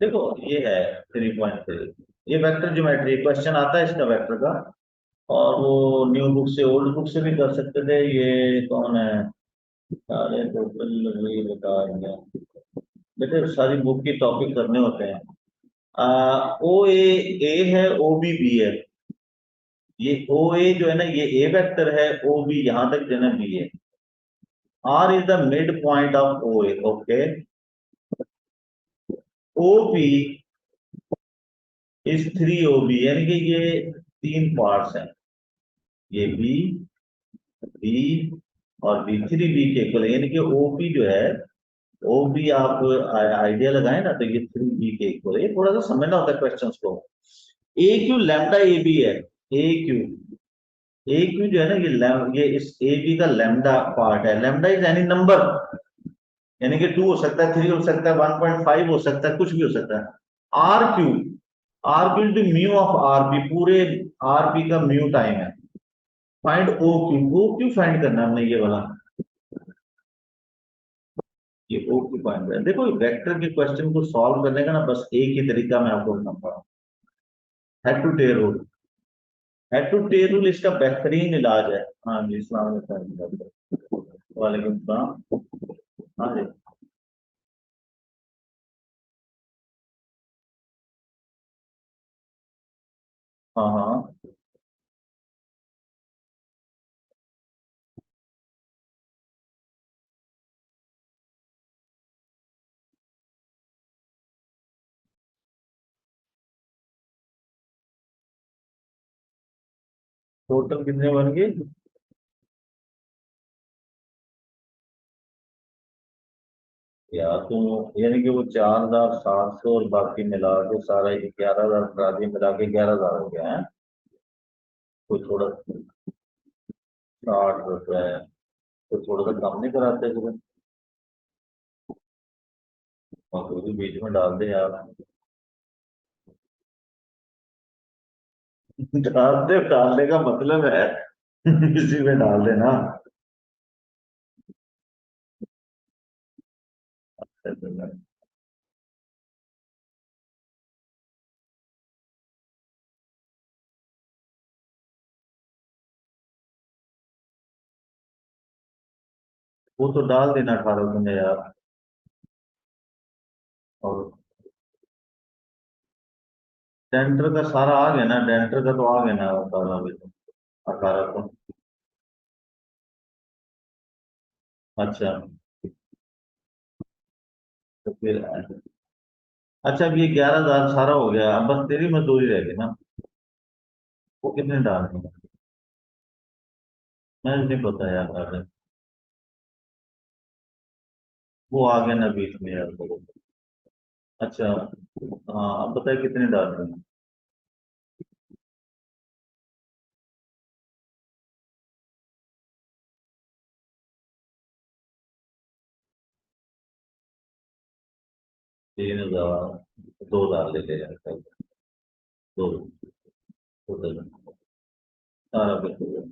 देखो ये है 3.3। ये वेक्टर ज्योमेट्री क्वेश्चन आता है इसका वेक्टर का। और वो न्यू बुक से ओल्ड बुक से भी कर सकते थे। ये कौन है? सारे टोटल ये बता दिया। बेटे सारी बुक की टॉपिक करने होते हैं। ओ ए है, ओ बी बी है। ये ओ ए जो है ना, ये ए वेक्टर है, ओ बी यहां तक जो है ना बी है। R is the midpoint of O A. Okay. O P is 3 OB, यानी कि ये तीन पार्ट्स हैं। ये बी, बी और बी के इक्वल है, यानी कि ओपी जो है, ओ बी आप आइडिया लगाए ना, तो ये 3B के इक्वल है। ये थोड़ा सा समझना होता है क्वेश्चंस को। ए क्यू लैम्डा ए बी है। ए क्यू, ए क्यू जो है ना, ये इस ए बी का लैम्डा पार्ट है। लैम्डा इज एनी नंबर, यानी कि 2 हो सकता है, 3 हो सकता है, 1.5 हो सकता है, कुछ भी हो सकता है। R Q, R Q to mu of R B, पूरे आर बी का म्यू टाइम है। Find O Q, O Q find करना है हमने, ये वाला। ये ओ क्यू फाइंड करना है। देखो वेक्टर के क्वेश्चन को सॉल्व करने का ना बस एक ही तरीका मैं आपको बताऊंगा, head to tail rule. Head to tail rule इसका बेहतरीन इलाज है। हाँ जी, अस्सलाम वालेकुम। वालेकुम सलाम। हाँ जी। हाँ हाँ। टोटल कितने बन गए? यार तुम, यानी कि वो 4,700 और बाकी मिला के सारा 11,000, राजी मिला के 11,000 हो गया है। कोई थोड़ा 60 रुपए है, तो थोड़ा सा कम नहीं कराते फिर? और तो भी बीच में डाल दे यार। डालने का मतलब है इसी में डाल देना। वो तो डाल देना 18 में यार। और डेंटर का सारा आ गया ना, डेंटर का तो आ गया ना 18 भी तो। 18 तो। अच्छा। तो फिर अच्छा, अब ये 11,000 सारा हो गया, अब बस तेरी मजदूरी रह गई ना। वो कितने डालनी है? मैं नहीं पता यार अरे। वो आ गया ना बीच में यार तो। अच्छा। हाँ अब बताए कितने डालनी है? 3,000। 2 डाल लेते यार कल। 2। टोटल सारा बिल्कुल।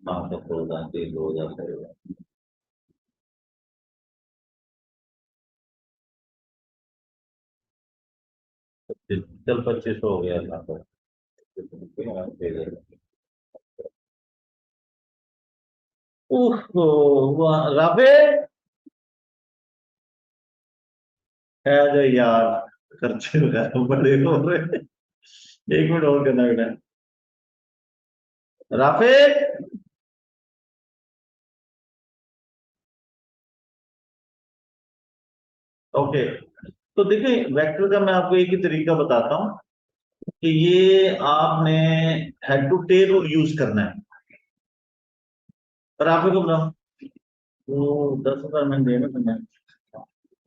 हाँ तो 2,000, 2,000 करेगा। चल 2500 हो गया था तो। दे देगा। ओहो, राफे है जो यार, खर्चे वगैरह बड़े हो रहे हैं। 1 मिनट और करना बेटा। राफे। ओके। तो देखिए वेक्टर का मैं आपको एक ही तरीका बताता हूँ कि ये आपने head to tail rule use करना है। पर आप ही को बताओ, तो 10,000 मैंने देना तुम्हें,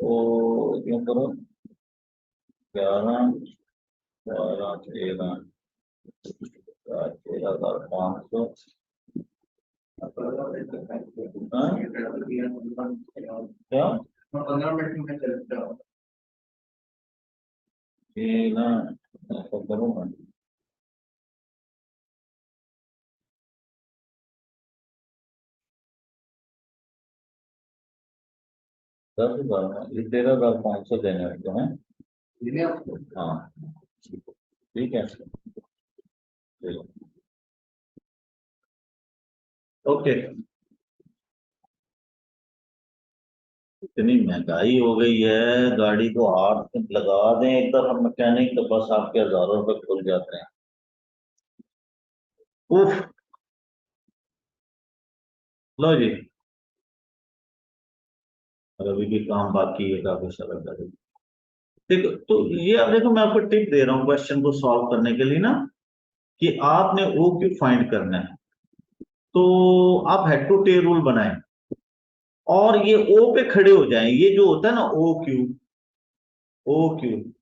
तो क्यों करो? 11, 12, 13, 13,500। क्या? ये ना, ऐसा करो ना। 10,000 ये 13,500 देने होते हैं। हाँ ठीक है, ओके। इतनी महंगाई हो गई है, गाड़ी को हाथ लगा दें एक तरफ मैकेनिक तो बस आपके हजारों रुपए खुल जाते हैं। उफ, लो जी। और अभी भी काम बाकी है काफी सारा गाड़ी। देखो तो ये अब देखो, मैं आपको टिप दे रहा हूँ क्वेश्चन को सॉल्व करने के लिए ना, कि आपने ओ क्यू फाइंड करना है। तो आप हेड टू टेल रूल बनाएं और ये ओ पे खड़े हो जाएं, ये जो होता है ना ओ क्यू, ओ क्यू,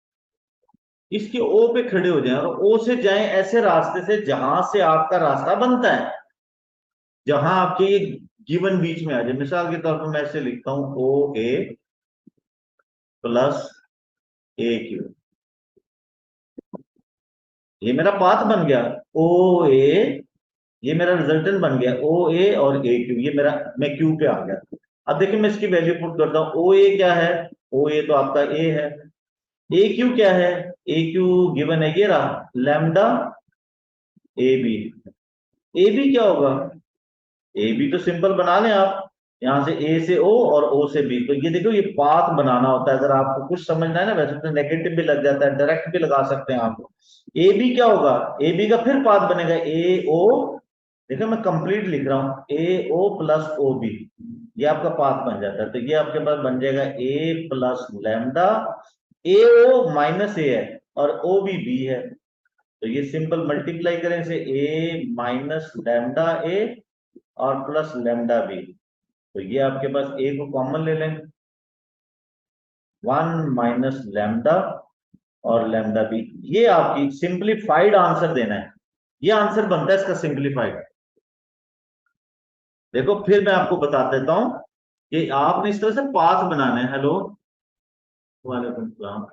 इसके ओ पे खड़े हो जाएं और ओ से जाएं ऐसे रास्ते से जहां से आपका रास्ता बनता है, जहां आपके ये गिवन बीच में आ जाए। मिसाल के तौर पर मैं ऐसे लिखता हूं ओ ए प्लस ए क्यू, ये मेरा पाथ बन गया। ओ ए, ये मेरा रिजल्टेंट बन गया ओ ए और ए क्यू, ये मेरा, मैं क्यू पे आ गया। अब देखिए मैं इसकी वैल्यू पुट करता हूं, ओ ए क्या है, ओ ए तो आपका ए है। ए क्यू क्या है, ए क्यू गिवन है ये रहा, lambda A B. A B क्या होगा, ए बी तो सिंपल बना लें आप, यहां से ए से ओ और ओ से बी। तो ये देखो ये पाथ बनाना होता है, अगर आपको कुछ समझना है ना, वैसे तो नेगेटिव भी लग जाता है, डायरेक्ट भी लगा सकते हैं आप। ए बी क्या होगा, ए बी का फिर पाथ बनेगा ए ओ, देखो मैं कंप्लीट लिख रहा हूं, ए ओ प्लस ओ बी, ये आपका पाथ बन जाता है। तो ये आपके पास बन जाएगा ए प्लस लैम्डा, ए ओ माइनस ए है और ओ बी बी है, तो ये सिंपल मल्टीप्लाई करें से ए माइनस लैम्डा ए और प्लस लैम्डा बी। तो ये आपके पास ए को कॉमन ले लें, 1 - लैम्डा और लैम्डा बी, ये आपकी सिंप्लीफाइड आंसर देना है। ये आंसर बनता है इसका सिंप्लीफाइड। देखो फिर मैं आपको बता देता हूं कि आपने इस तरह से पाथ बनाने हैं। हेलो, वालेकुम सलाम।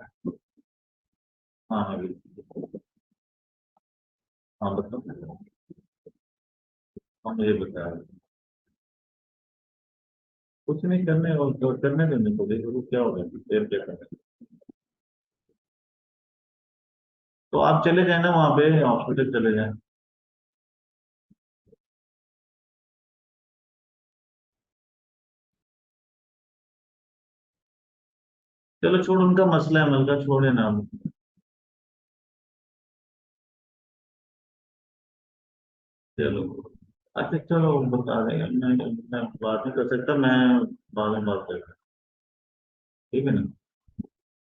हाँ हाँ बिल्कुल। हाँ बताओ। हाँ मुझे बताया, कुछ नहीं करने और करने देने को, देखो तो क्या होगा फिर क्या करना। तो आप चले जाए ना वहां पे, हॉस्पिटल चले जाए। चलो छोड़, उनका मसला है, मसला छोड़े ना हम। चलो अच्छा, चलो बता देंगे, मैं बात नहीं कर सकता, मैं बाद में बात करूंगा, ठीक है ना।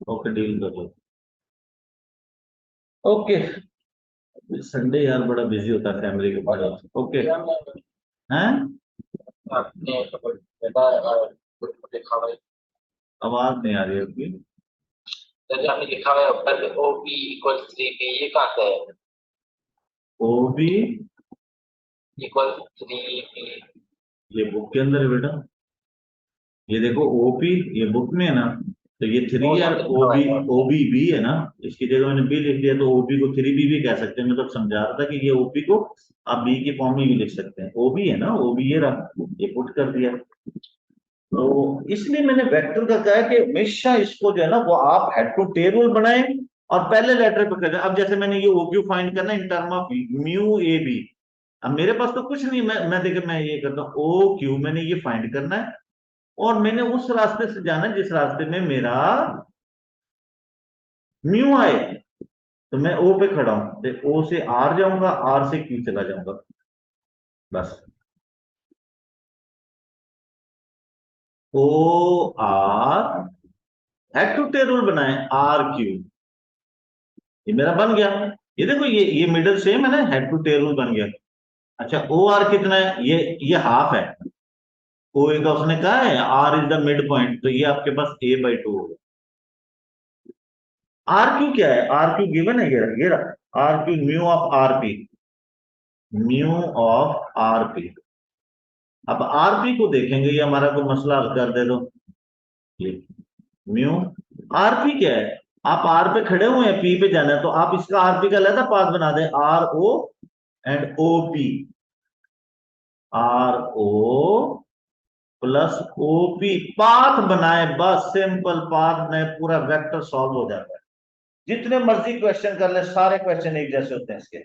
ओके, डील कर लो। ओके। संडे यार बड़ा बिजी होता है फैमिली के पास। ओके। हैं, आवाज नहीं आ रही है आपकी। जैसे आपने लिखा हुआ है ऊपर ओ पी इक्वल 3 पी, ये कहाँ से है? ओ भी, इक्वल 3 पी। ये बुक के अंदर है बेटा, ये देखो ओपी, ये बुक में है ना, तो ये थ्री ओ है, यहाँ पे लिखा हुआ ओबी, है। ओबी बी है ना, इसकी जगह मैंने बी लिख दिया, तो ओपी को थ्री बी भी कह सकते हैं। मैं तो समझा रहा था कि ये ओपी को आप बी की फॉर्म में भी लिख सकते हैं, ओबी है ना, ओबी ये रहा, ये पुट कर दिया। तो इसलिए मैंने वेक्टर का कहा है कि हमेशा इसको जो है ना वो आप हेड टू टेबल बनाएं और पहले लेटर पे करें। अब जैसे मैंने ये ओक्यू फाइंड करना in term of mu A B, अब मेरे पास तो कुछ नहीं, मैं देखिए मैं ये करता हूँ ओ क्यू, मैंने ये फाइंड करना है और मैंने उस रास्ते से जाना है जिस रास्ते में मेरा म्यू आए। तो मैं ओ पे खड़ा हूं, तो ओ से आर जाऊंगा, आर से क्यू चला जाऊंगा, बस। O R, head to tail rule बनाए, आर क्यू, ये मेरा बन गया। ये देखो ये मिडल सेम है ना, हेड टू टेल रूल बन गया। अच्छा ओ आर कितना है, ये हाफ है, ओ ए का उसने कहा है R is the midpoint, तो ये आपके पास a/2 होगा। आर क्यू क्या है, आर क्यू गिवन है, ये रहा R Q, mu of R P, mu of R P. अब आरपी को देखेंगे, ये हमारा कोई मसला हल कर दे दो। ये म्यू, आरपी क्या है, आप आर पे खड़े हुए हैं, पी पे जाना है, तो आप इसका आरपी का अलग पाथ बना दें, R O and O P, R O plus O P, path बनाए, बस सिंपल पाथ बनाए, पूरा वेक्टर सॉल्व हो जाता है। जितने मर्जी क्वेश्चन कर ले, सारे क्वेश्चन एक जैसे होते हैं इसके,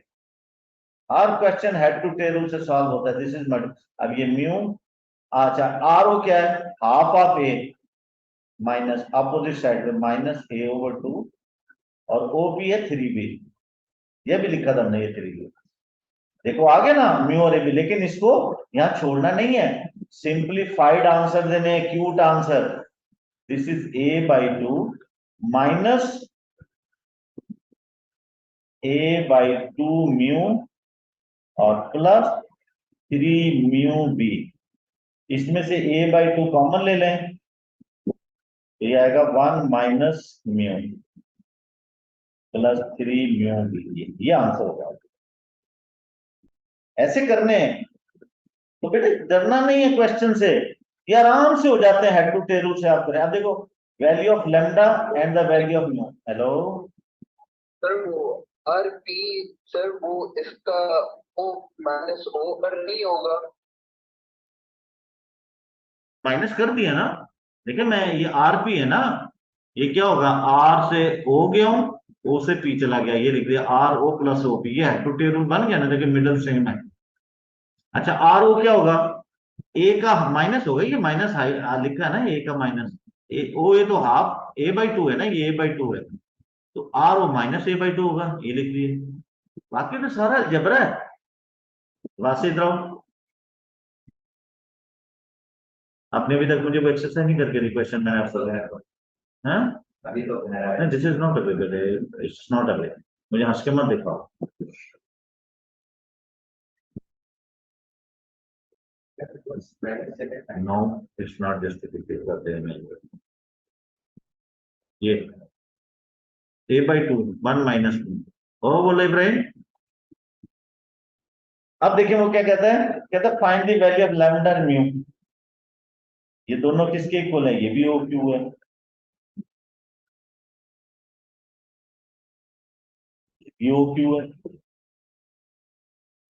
हर question head to tail rule से सॉल्व होता है। This is multi. अब ये म्यू, अच्छा आर ओ क्या है, half of a minus opposite side में माइनस ए ओवर 2, और ओपी है 3b, ये भी लिखा था हमने ये 3b। देखो आगे ना म्यू और ए बी, लेकिन इसको यहां छोड़ना नहीं है, सिंप्लीफाइड आंसर देने, cute answer. This is a/2 minus a/2 mu और प्लस 3 म्यू बी। इसमें से a/2 कॉमन ले लें, तो ये आएगा 1 minus mu plus 3 mu B, ये आंसर होगा। ऐसे करने हैं तो बेटे डरना नहीं है क्वेश्चन से, ये आराम से हो जाते हैं, हेड टू टेल रूल से आप करें। अब देखो value of lambda and the value of mu. Hello sir वो आर पी, सर वो इसका ओ माइनस ओ पर नहीं होगा? माइनस कर दिया ना, देखिए मैं ये आर पी है ना, ये क्या होगा, आर से ओ गया हूं, ओ से पी चला गया, ये लिख दिया R O plus O P, ये हेड टू टेल रूल बन गया ना, देखिए मिडल सेम है। अच्छा आर ओ क्या होगा, ए का माइनस होगा, ये माइनस लिखा है ना, ए का माइनस, ओ ए तो हाफ a/2 है ना, ये a/2 है, तो आर ओ माइनस a/2 होगा, ये लिख दिए। बाकी तो सारा जबरा है, वासिद राव आपने अभी तक मुझे वो एक्सरसाइज नहीं करके दी, क्वेश्चन मैंने आपको लगाया था, हाँ अभी तो this is not available, it's not available, मुझे हंस के मत दिखाओ। नो इट्स नॉट जस्टिफिकेट करते हैं ये a/2 1 माइनस 2 ओ बोलो इब्राहिम। अब देखिए वो क्या कहता है, कहता है find the value of lambda and mu. ये दोनों किसके इक्वल है, ये भी ओ क्यू है, ये ओ क्यू है,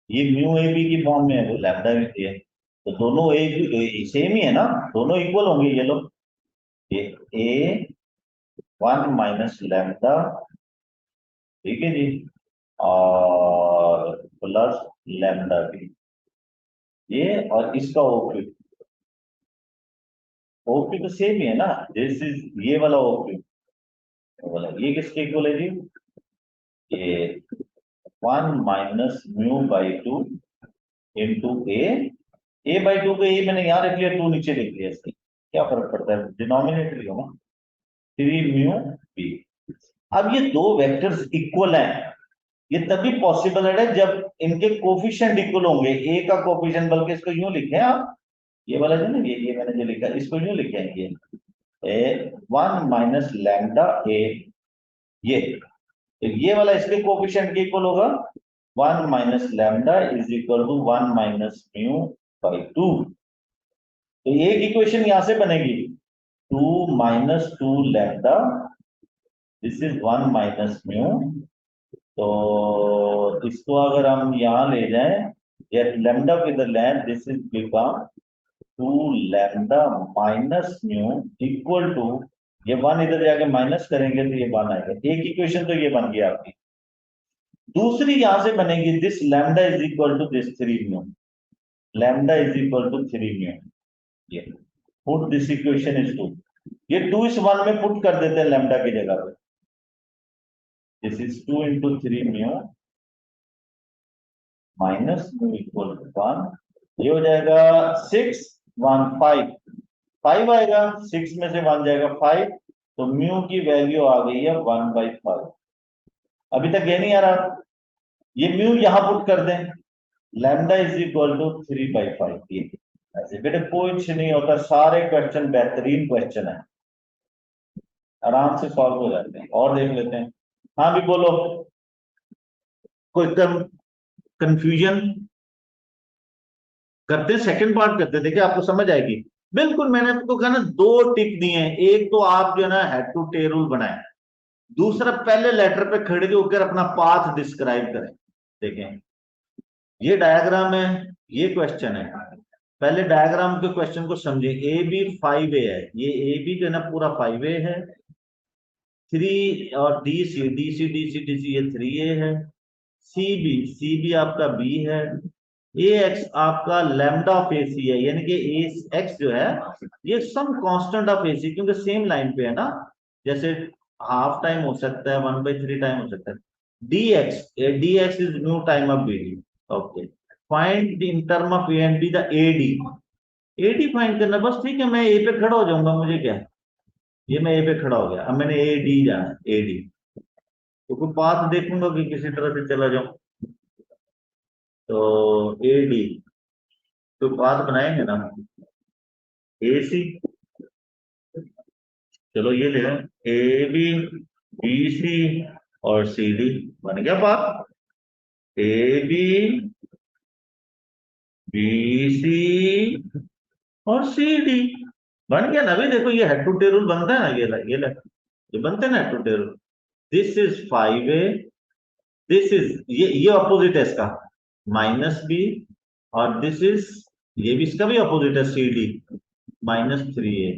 ये म्यू ए बी की फॉर्म में है, वो लैम्डा भी है, तो दोनों ए सेम ही है ना, दोनों इक्वल होंगे ये लोग, ये ए 1 माइनस लैम्डा, ठीक है जी, और प्लस लैम्डा भी, ये और इसका ओक्यू, ओक्यू तो सेम ही है ना, दिस इज ये वाला ओक्यू वाला, ये किसके इक्वल है जी, ये 1 minus mu by 2 into a/2 को ए मैंने यहां रख लिया, 2 नीचे लिख लिया, इसके क्या फर्क पड़ता है, डिनोमिनेटर ही हो ना, 3 म्यू बी। अब ये दो वेक्टर्स इक्वल हैं, ये तभी पॉसिबल है जब इनके कोफिशिएंट इक्वल होंगे, ए का कोफिशिएंट, बल्कि इसको यूं लिखें आप, ये वाला जो ना, ये मैंने जो लिखा इसको यूं लिखेंगे, ए 1 माइनस लैम्डा ए, ये वाला इसके कोफिशिएंट के इक्वल होगा, 1 minus lambda is equal to 1 minus mu by 2। तो एक इक्वेशन यहां से बनेगी 2 minus 2 lambda, this is 1 minus mu, तो इसको अगर हम यहां ले जाएं, या लैम्डा को इधर लें, this is become 2 lambda minus mu equal to, ये 1 इधर जाके माइनस करेंगे तो ये 1 आएगा, एक इक्वेशन तो ये बन गया आपकी। दूसरी यहां से बनेगी, this lambda is equal to this 3 mu, lambda is equal to 3 mu, ये पुट दिस इक्वेशन इज 2, ये 2 इस 1 में पुट कर देते हैं लैम्डा की जगह पे, this is 2 into 3 mu minus mu equal to 1, ये हो जाएगा 6 1 5, 5 आएगा, 6 में से 1 जाएगा 5, तो म्यू की वैल्यू आ गई है 1/5। अभी तक ये नहीं आ रहा, ये म्यू यहां पुट कर दें, लैम्डा इज इक्वल टू 3/5, ये ऐसे बेटे कुछ नहीं होता, सारे क्वेश्चन बेहतरीन क्वेश्चन है, आराम से सॉल्व हो जाते हैं। और देख लेते हैं, हाँ भी बोलो, कोई कंफ्यूजन करते, सेकंड पार्ट करते, देखिए आपको समझ आएगी बिल्कुल। मैंने आपको कहा ना, 2 टिक दिए हैं, एक तो आप जो है ना हेड टू टेल रूल बनाए, दूसरा पहले लेटर पे खड़े होकर अपना पाथ डिस्क्राइब करें। देखें ये डायग्राम है, ये क्वेश्चन है, पहले डायग्राम के क्वेश्चन को समझे, ए बी 5a है, ये ए बी जो है ना पूरा 5a है, 3 और डी सी ये 3a है। सी बी आपका बी है। ए एक्स आपका लैम्डा ऑफ ए सी है, यानी कि ए एक्स जो है ये सम कांस्टेंट ऑफ ए सी, क्योंकि सेम लाइन पे है ना, जैसे हाफ टाइम हो सकता है, 1/3 टाइम हो सकता है। D X is mu time of B D. Okay, find in term of A and B the A D find करना, बस ठीक है, मैं ए पे खड़ा हो जाऊंगा, मुझे क्या है, ये मैं ए पे खड़ा हो गया, अब मैंने ए डी जाना, ए डी तो कोई पाथ देखूंगा कि किसी तरह से चला जाऊं, तो ए डी तो पाथ बनाएंगे ना, ए सी, चलो ये ले लो, ए बी बी सी और सी डी, बन गया path, A B B C और सी डी, बन गया ना। अभी देखो ये हेड टू टेल रूल बनता है ना, ये बनते हैं ना head to tail rule. This is 5a, this is ये अपोजिट है इसका, -b, और दिस इज ये भी इसका भी अपोजिट है, सी डी, -3a,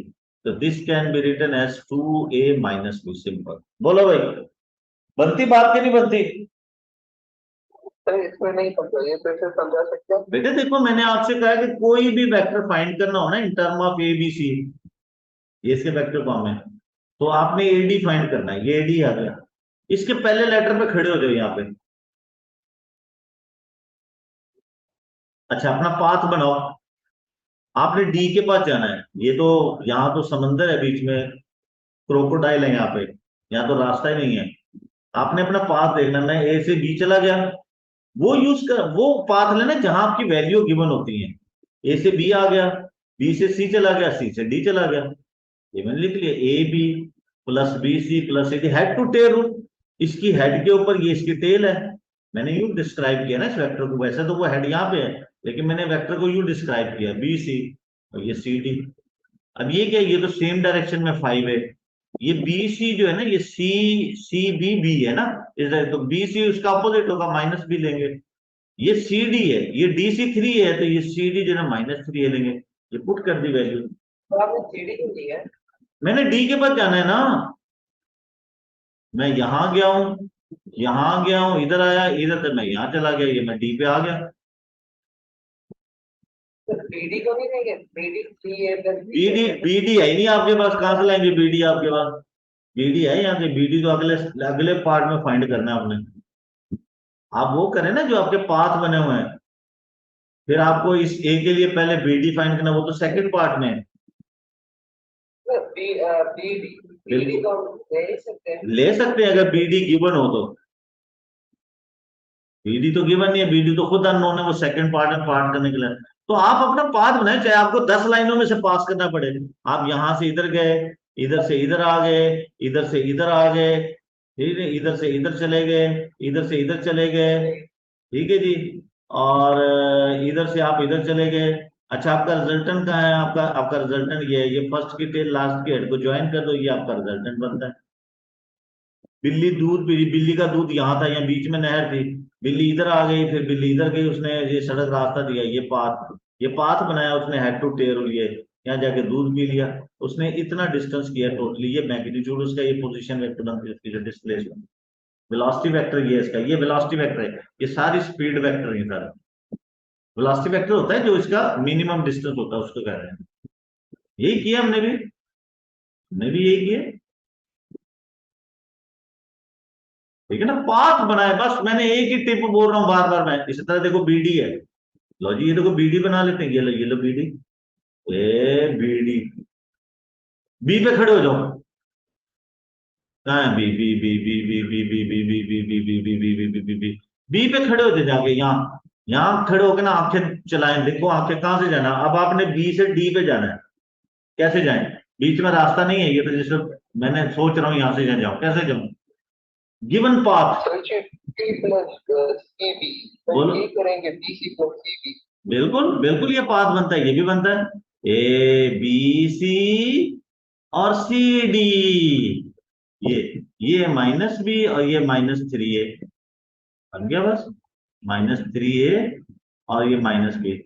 तो this can be written as 2a - b, simple. बोलो भाई, बनती बात की नहीं बनती? सर इसमें नहीं समझा, ये फिर से समझा सकते हैं? बेटे देखो, मैंने आपसे कहा कि कोई भी वेक्टर फाइंड करना हो ना in term of A B C, ये इसके वेक्टर फॉर्म है, तो आपने ए डी फाइंड करना है, ये ए डी आ गया, इसके पहले लेटर पे खड़े हो जाओ यहाँ पे। अच्छा, अपना पाथ बनाओ, आपने डी के पास जाना है, ये तो यहाँ तो समंदर है बीच में, क्रोकोडाइल है यहाँ पे, यहाँ तो रास्ता ही नहीं है, आपने अपना पाथ देखना, मैं ए से बी चला गया, वो यूज कर, वो पाथ लेना जहां आपकी वैल्यू गिवन होती है, ए से बी आ गया, बी से सी चला गया, सी से डी चला गया, ये मैंने लिख लिया, A B plus B C plus A D, head to tail rule, इसकी हेड के ऊपर ये इसकी टेल है, मैंने यू डिस्क्राइब किया ना इस वेक्टर को, वैसे तो वो हेड यहाँ पे है, लेकिन मैंने वेक्टर को यू डिस्क्राइब किया, बी सी और ये सी डी। अब ये क्या है, ये तो सेम डायरेक्शन में 5 है, ये बी सी जो है ना, ये सी बी बी है ना, इधर तो बी सी उसका अपोजिट होगा, -b लेंगे, ये सी डी है, ये डी सी 3 है, तो ये सी डी जो है -3 लेंगे, ये पुट कर दी वैल्यू। तो आपने सीढ़ी क्यों दी है? मैंने डी के पास जाना है ना, मैं यहां गया हूं, यहां गया हूं, इधर आया, इधर तो मैं यहां चला गया, ये मैं डी पे आ गया। तो बीडी को नहीं देंगे? बीडी 3a प्लस बीडी है ही नहीं आपके पास, कहां से लाएंगे बीडी आपके पास? बीडी है यहाँ से, बीडी तो अगले अगले पार्ट में फाइंड करना है आपने, आप वो करें ना जो आपके पाथ बने हुए हैं, फिर आपको इस ए के लिए पहले बीडी फाइंड करना, वो तो सेकंड पार्ट में है। बीडी बीडी को ले सकते हैं अगर बीडी गिवन हो तो, बीडी तो गिवन नहीं है, बीडी तो खुद अननोन है, वो सेकंड पार्ट में पार्ट करने के लिए, तो आप अपना पाथ बनाए, चाहे आपको 10 लाइनों में से पास करना पड़े, आप यहां से इधर गए, इधर से इधर आ गए, इधर से इधर आ गए, ठीक है, इधर से इधर चले गए, इधर से इधर चले गए, ठीक है जी, और इधर से आप इधर चले गए। अच्छा, आपका रिजल्टेंट कहाँ है? आपका आपका रिजल्टेंट ये है, ये फर्स्ट की टेल लास्ट की हेड को ज्वाइन कर दो, ये आपका रिजल्टेंट बनता है। बिल्ली दूध पी, बिल्ली का दूध यहाँ था, यहाँ बीच में नहर थी, बिल्ली इधर आ गई, फिर बिल्ली इधर गई, उसने ये सड़क रास्ता दिया, ये पाथ बनाया उसने, हेड टू टेल, ये यहाँ जाके दूध पी लिया, उसने इतना डिस्टेंस किया टोटली, ये मैग्नीट्यूड उसका, ये पोजीशन वेक्टर बनती है उसकी, जो डिस्प्लेसमेंट वेलोसिटी वेक्टर ये इसका, ये वेलोसिटी वेक्टर है, ये सारी स्पीड वेक्टर है सारा। वेलोसिटी वेक्टर होता है जो इसका मिनिमम डिस्टेंस होता है, उसको कहते हैं। यही किया हमने भी यही किया, ठीक है ना, पाथ बनाए, बस मैंने एक ही टिप बोल रहा हूं बार बार मैं, इसी तरह देखो बीडी है, लो जी, ये देखो बीडी बना लेते हैं, ये लो बीडी, ए बीडी, बी पे खड़े हो जाओ, कहाँ है B B B B B B B B B B B B B B B B B B B पे खड़े होते जाके, यहाँ खड़े होके ना आंखें चलाएं, देखो आंखें कहाँ से जाना, अब आपने बी से डी पे जाना है, कैसे जाएं? बीच में रास्ता नहीं है, ये तो जैसे मैंने सोच रहा हूँ यहाँ से जाऊँ, कैसे जाऊँ? गिवन पाथ, बोलो, करेंगे बीसी प्लस सीबी, बिल्कुल बिल्कुल ये पाथ बनता है, ये भी बनता है, ए बी सी और सी डी, ये -b और ये -3a, बन गया बस, -3a और ये -b।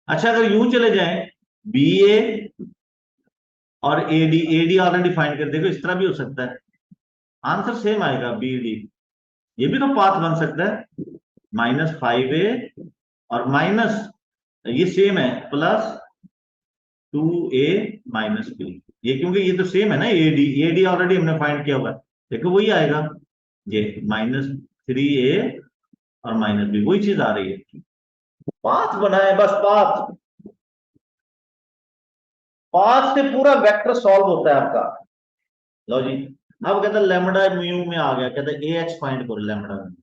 अच्छा, अगर यूं चले जाएं, बी ए और एडी ऑलरेडी फाइंड कर, देखो इस तरह भी हो सकता है, आंसर सेम आएगा बी डी। ये भी तो पाथ बन सकता है, -5a और माइनस, ये सेम है, +2a - b। ये क्योंकि ये तो सेम है ना, एडी ऑलरेडी हमने फाइंड किया हुआ है, देखो वही आएगा, ये -3a और -b, वही चीज आ रही है। पाथ बनाए बस, पाथ, पाथ से पूरा वेक्टर सॉल्व होता है आपका। लो जी, अब कहता है लैम्बडा म्यू में आ गया, कहता है ए एक्स फाइंड करो लैम्बडा में,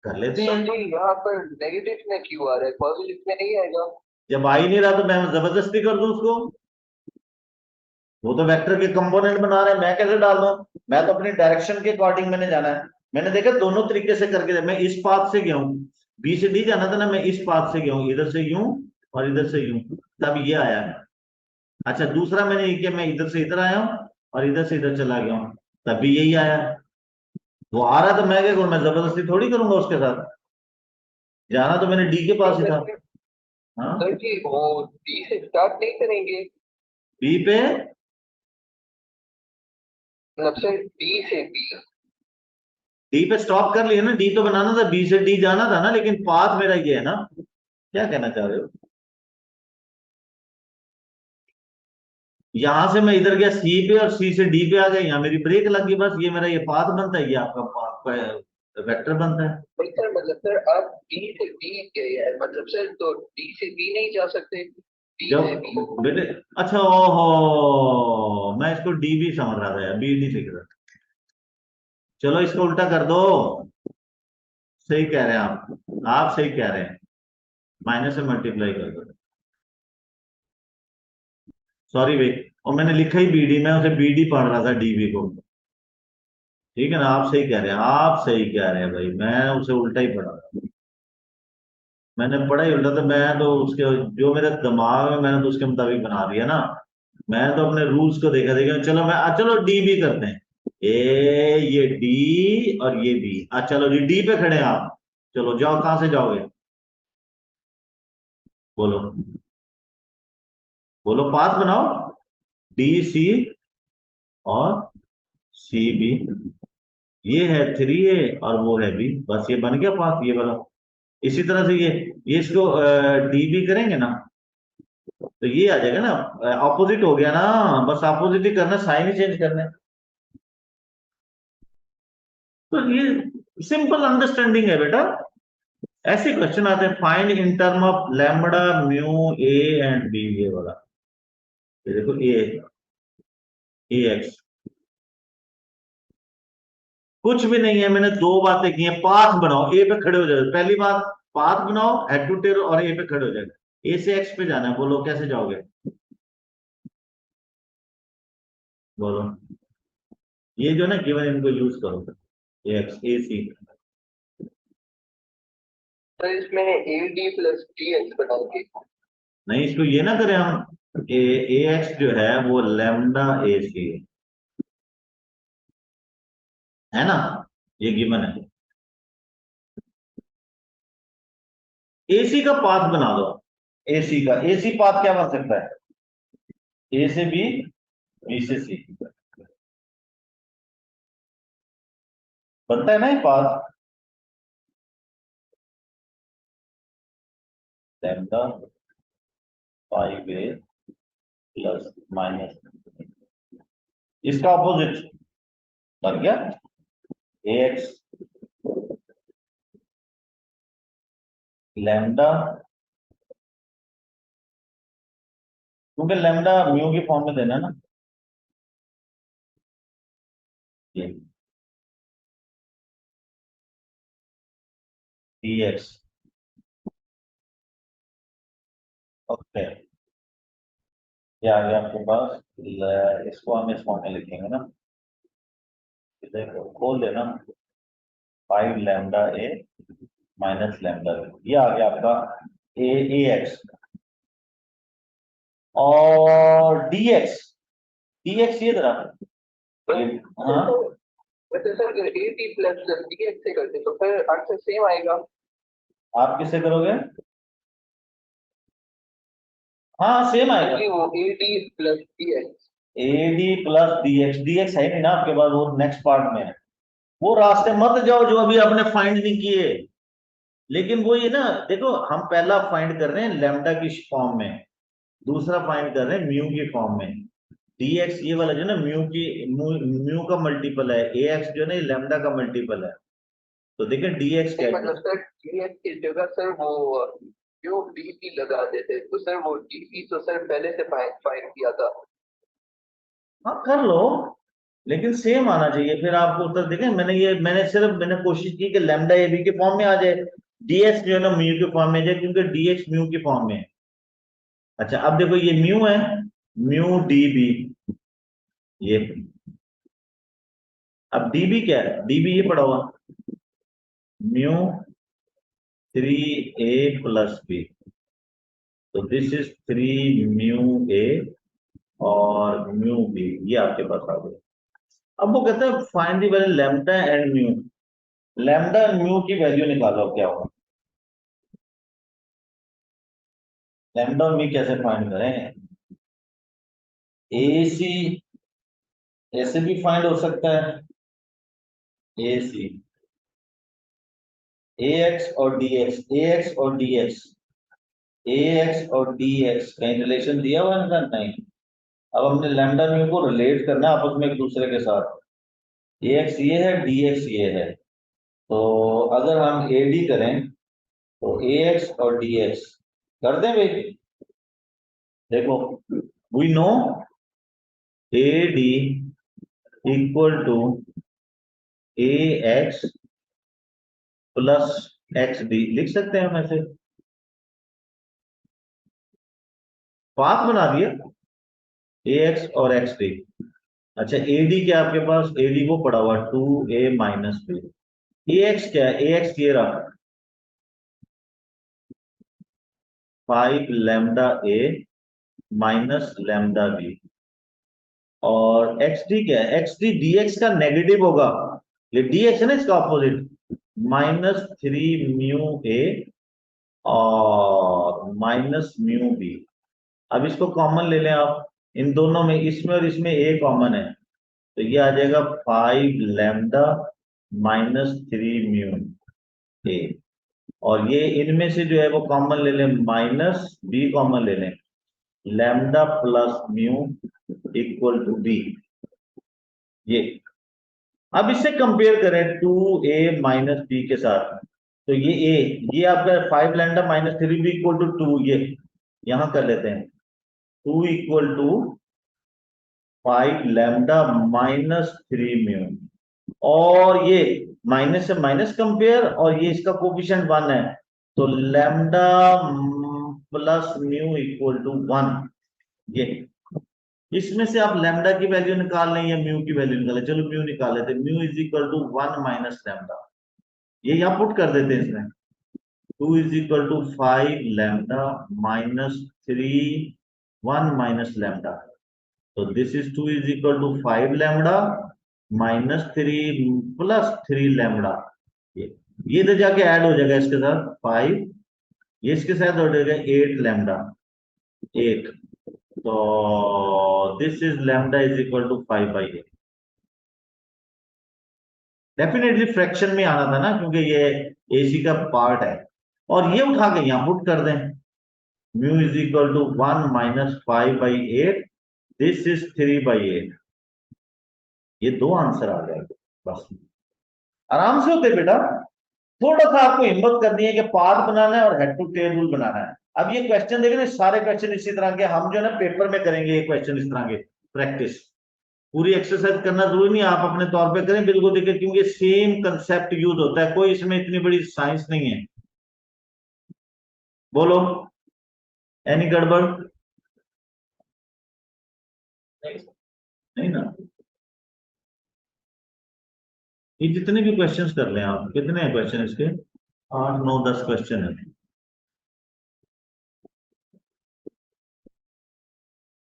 कर लेते सर हैं। जी यहाँ पर नेगेटिव में क्यों आ रहा है, पॉजिटिव में नहीं आएगा? जब आ ही नहीं रहा तो मैं जबरदस्ती कर दूं उसको, वो तो वेक्टर के कंपोनेंट बना रहे हैं, मैं कैसे डाल दूं? मैं तो अपनी डायरेक्शन के अकॉर्डिंग मैंने जाना है। मैंने देखा दोनों तरीके से करके, मैं इस पाथ से गया हूँ, बी से डी जाना था ना, मैं इस पाथ से गया हूँ, इधर से यूं और इधर से यूं, तब ये आया है। अच्छा, दूसरा मैंने ये किया, मैं इधर से इधर आया हूँ और इधर से इधर चला गया हूँ, तब भी यही आया है। वो आ रहा तो मैं क्या करूं, मैं जबरदस्ती थोड़ी करूंगा उसके साथ, जाना तो मैंने डी के पास ही था। हाँ, सर जी वो डी से स्टार्ट नहीं करेंगे, बी पे, मतलब सर डी से बी। डी पे स्टॉप कर लिया ना, डी तो बनाना था, बी से डी जाना था ना, लेकिन पाथ मेरा ये है ना, क्या कहना चाह रहे हो? यहां से मैं इधर गया सी पे और सी से डी पे आ गया, यहाँ मेरी ब्रेक लग गई, बस ये मेरा ये पाथ बनता है, ये आपका वेक्टर बनता है। नहीं सर, मतलब सर आप डी से बी गए हैं, मतलब सर तो डी से बी नहीं जा सकते, डी से बी। जब बेटे, अच्छा, ओहो, मैं इसको डी भी समझ रहा था यार, बी डी लिख रहा था। चलो इसको उल्टा कर दो, सही कह रहे हैं आप सही कह रहे हैं, माइनस से मल्टीप्लाई कर दो, सॉरी भाई, और मैंने लिखा ही बीडी, मैं उसे बीडी पढ़ रहा था डीबी को, ठीक है ना, आप सही कह रहे हैं, आप सही कह रहे हैं भाई, मैं उसे उल्टा ही पढ़ा था, मैंने पढ़ा ही उल्टा, तो मैं तो उसके, जो मेरे दिमाग में, मैंने तो उसके मुताबिक बना दिया ना, मैं तो अपने रूल्स को देखा देखा, चलो चलो डी भी करते हैं, ये डी और ये बी, चलो जी डी पे खड़े हैं आप, चलो जाओ, कहां से जाओगे, बोलो, बोलो, पाथ बनाओ, डी सी और सी बी, ये है 3a और वो है बी, बस ये बन गया पाथ, ये वाला। इसी तरह से ये इसको डी बी करेंगे ना, तो ये आ जाएगा ना, ऑपोजिट हो गया ना, बस ऑपोजिट ही करना, साइन ही चेंज करना है। तो ये सिंपल अंडरस्टैंडिंग है बेटा, ऐसे क्वेश्चन आते हैं, find in term of lambda mu A and B, ये वाला, ये देखो ए एक्स, कुछ भी नहीं है, मैंने दो बातें की हैं, पाथ बनाओ, ए पे खड़े हो जाओ, पहली बात, पाथ बनाओ हेड टू टेल और ए पे खड़े हो जाएगा, ए से एक्स पे जाना है, बोलो कैसे जाओगे, बोलो, ये जो ना गिवन, इनको यूज करो, ए एक्स ए सी, सर इसमें A D plus D x बनाएंगे। नहीं इसको ये ना करें हम, ए एक्स जो है वो लैम्डा ए सी है ना, ये गिवन है, एसी का पाथ बना दो, एसी का, एसी पाथ क्या बन सकता है, ए से बी, बी से सी, बनता है ना ये path, lambda 5a plus minus, इसका ऑपोजिट बन गया ए एक्स लैम्डा, क्योंकि लैम्डा म्यू की फॉर्म में देना है ना, ये डी एक्स, ओके, ये आ गया आपके पास, इसको हम इस फॉर्म में लिखेंगे ना, देखो खोल देना, 5 लैम्डा ए माइनस लैम्डा बी, ये आ गया आपका ए एक्स, और डी एक्स ये जरा, हाँ, वैसे sir A D plus D x से करते तो फिर आंसर सेम आएगा। आप किससे करोगे? हाँ सेम सर आएगा, जी वो A D plus D x. AD plus DX, DX है नहीं ना आपके पास, वो नेक्स्ट पार्ट में है। वो रास्ते मत जाओ जो अभी आपने फाइंड नहीं किए। लेकिन वो ये ना देखो, हम पहला फाइंड कर रहे हैं लैम्डा की फॉर्म में, दूसरा फाइंड कर रहे हैं म्यू की फॉर्म में। dx ये वाला जो ना म्यू का मल्टीपल है, ax जो है ना ये लैम्डा का मल्टीपल है। तो देखिए dx क्या है। मतलब सर डीएक्स की जगह सर वो जो डीपी लगा देते, तो सर वो डीपी तो सर पहले से फाइंड किया था। हाँ कर लो, लेकिन सेम आना चाहिए फिर आपको उत्तर। देखें मैंने कोशिश की कि लैम्डा ए बी के फॉर्म में आ जाए, dx जो है ना म्यू के फॉर्म में आ जाए, क्योंकि dx म्यू की फॉर्म में है। अच्छा अब देखो ये म्यू है, म्यू डी बी, ये अब db क्या है, db ये पड़ा हुआ म्यू 3a प्लस बी, तो दिस इज 3 म्यू ए और म्यू बी, ये आपके पास आ गया। अब वो कहते हैं find the value lambda and mu, lambda and mu की वैल्यू निकालो, क्या होगा लैम्डा और म्यू कैसे फाइंड करें। ए सी ऐसे भी फाइंड हो सकता है, ए सी ए एक्स और डी एक्स, ए एक्स और डी एक्स, ए एक्स और डी एक्स कहीं रिलेशन दिया हुआ है इनका, नहीं। अब हमने लैम्डा म्यू को रिलेट करना है आपस में एक दूसरे के साथ, ए एक्स ये है डी एक्स ये है, तो अगर हम ए डी करें तो ए एक्स और डी एक्स कर दें भाई। देखो we know A D equal to A X plus X D, लिख सकते हैं हम ऐसे, पाथ बना दिया ए एक्स और एक्स डी। अच्छा ए डी क्या आपके पास, ए डी वो पड़ा हुआ 2a माइनस बी, ए एक्स क्या है, ए एक्स ये रहा 5 लैम्डा ए माइनस लैम्डा बी, और एक्स डी क्या है, एक्स डी डी एक्स का नेगेटिव होगा, ये डी एक्स है ना इसका ऑपोजिट, -3 म्यू ए और -म्यू बी। अब इसको कॉमन ले लें आप, इन दोनों में, इसमें और इसमें ए कॉमन है, तो ये आ जाएगा 5 लैम्डा -3 म्यू ए, और ये इनमें से जो है वो कॉमन ले लें, माइनस बी कॉमन ले लें, lambda plus mu equal to B. ये अब इससे कंपेयर करें 2a माइनस बी के साथ, तो ये आपका 5 लैम्डा -3 बी इक्वल टू 2, ये यहां कर लेते हैं 2 इक्वल टू 5 लैम्डा -3 म्यू, और ये माइनस से माइनस कंपेयर, और ये इसका कोफिशिएंट 1 है, तो lambda plus mu equal to 1। ये इसमें से आप लैम्डा की वैल्यू निकाल लें या म्यू की वैल्यू निकालें, चलो म्यू निकाल लेते हैं, mu is equal to 1 minus lambda, ये यहां पुट कर देते हैं इसमें, 2 is equal to 5 lambda -3 1 minus lambda, तो this is 2 is equal to 5 lambda -3 plus 3 lambda, ये इधर जाके ऐड हो जाएगा इसके साथ 5, ये इसके साथ हो जाएगा 8 लैम्डा 8, तो this is lambda is equal to 5/8। Definitely fraction में आना था ना, क्योंकि ये एसी का पार्ट है, और ये उठा के यहां पुट कर दें, mu is equal to 1 minus 5/8, this is 3/8, ये दो आंसर आ जाएगा, बस आराम से होते बेटा। थोड़ा सा आपको हिम्मत करनी है कि पाथ बनाना है और हेड टू टेल रूल बनाना है। अब ये क्वेश्चन देखें ना, सारे क्वेश्चन इसी तरह के हम जो है ना पेपर में करेंगे, ये क्वेश्चन इस तरह के प्रैक्टिस, पूरी एक्सरसाइज करना जरूरी नहीं, आप अपने तौर पे करें बिल्कुल, देखिए क्योंकि सेम कंसेप्ट यूज होता है, कोई इसमें इतनी बड़ी साइंस नहीं है। बोलो एनी गड़बड़ नहीं ना, ये जितने भी क्वेश्चंस कर लें आप, कितने हैं क्वेश्चन इसके, 8 9 10 क्वेश्चन है।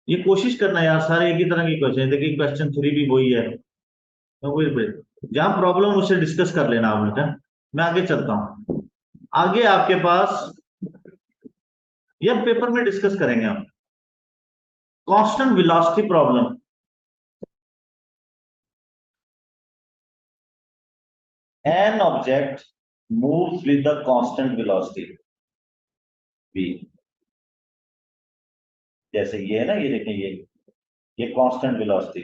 ये कोशिश करना यार, सारे एक ही तरह के क्वेश्चन है, देखिए क्वेश्चन 3 भी वही है, तो वही जहां प्रॉब्लम उससे डिस्कस कर लेना आप बेटा। मैं आगे चलता हूं, आगे आपके पास ये पेपर में डिस्कस करेंगे हम constant velocity problem. an object moves with the constant velocity v, जैसे ये है ना, ये देखें, ये constant velocity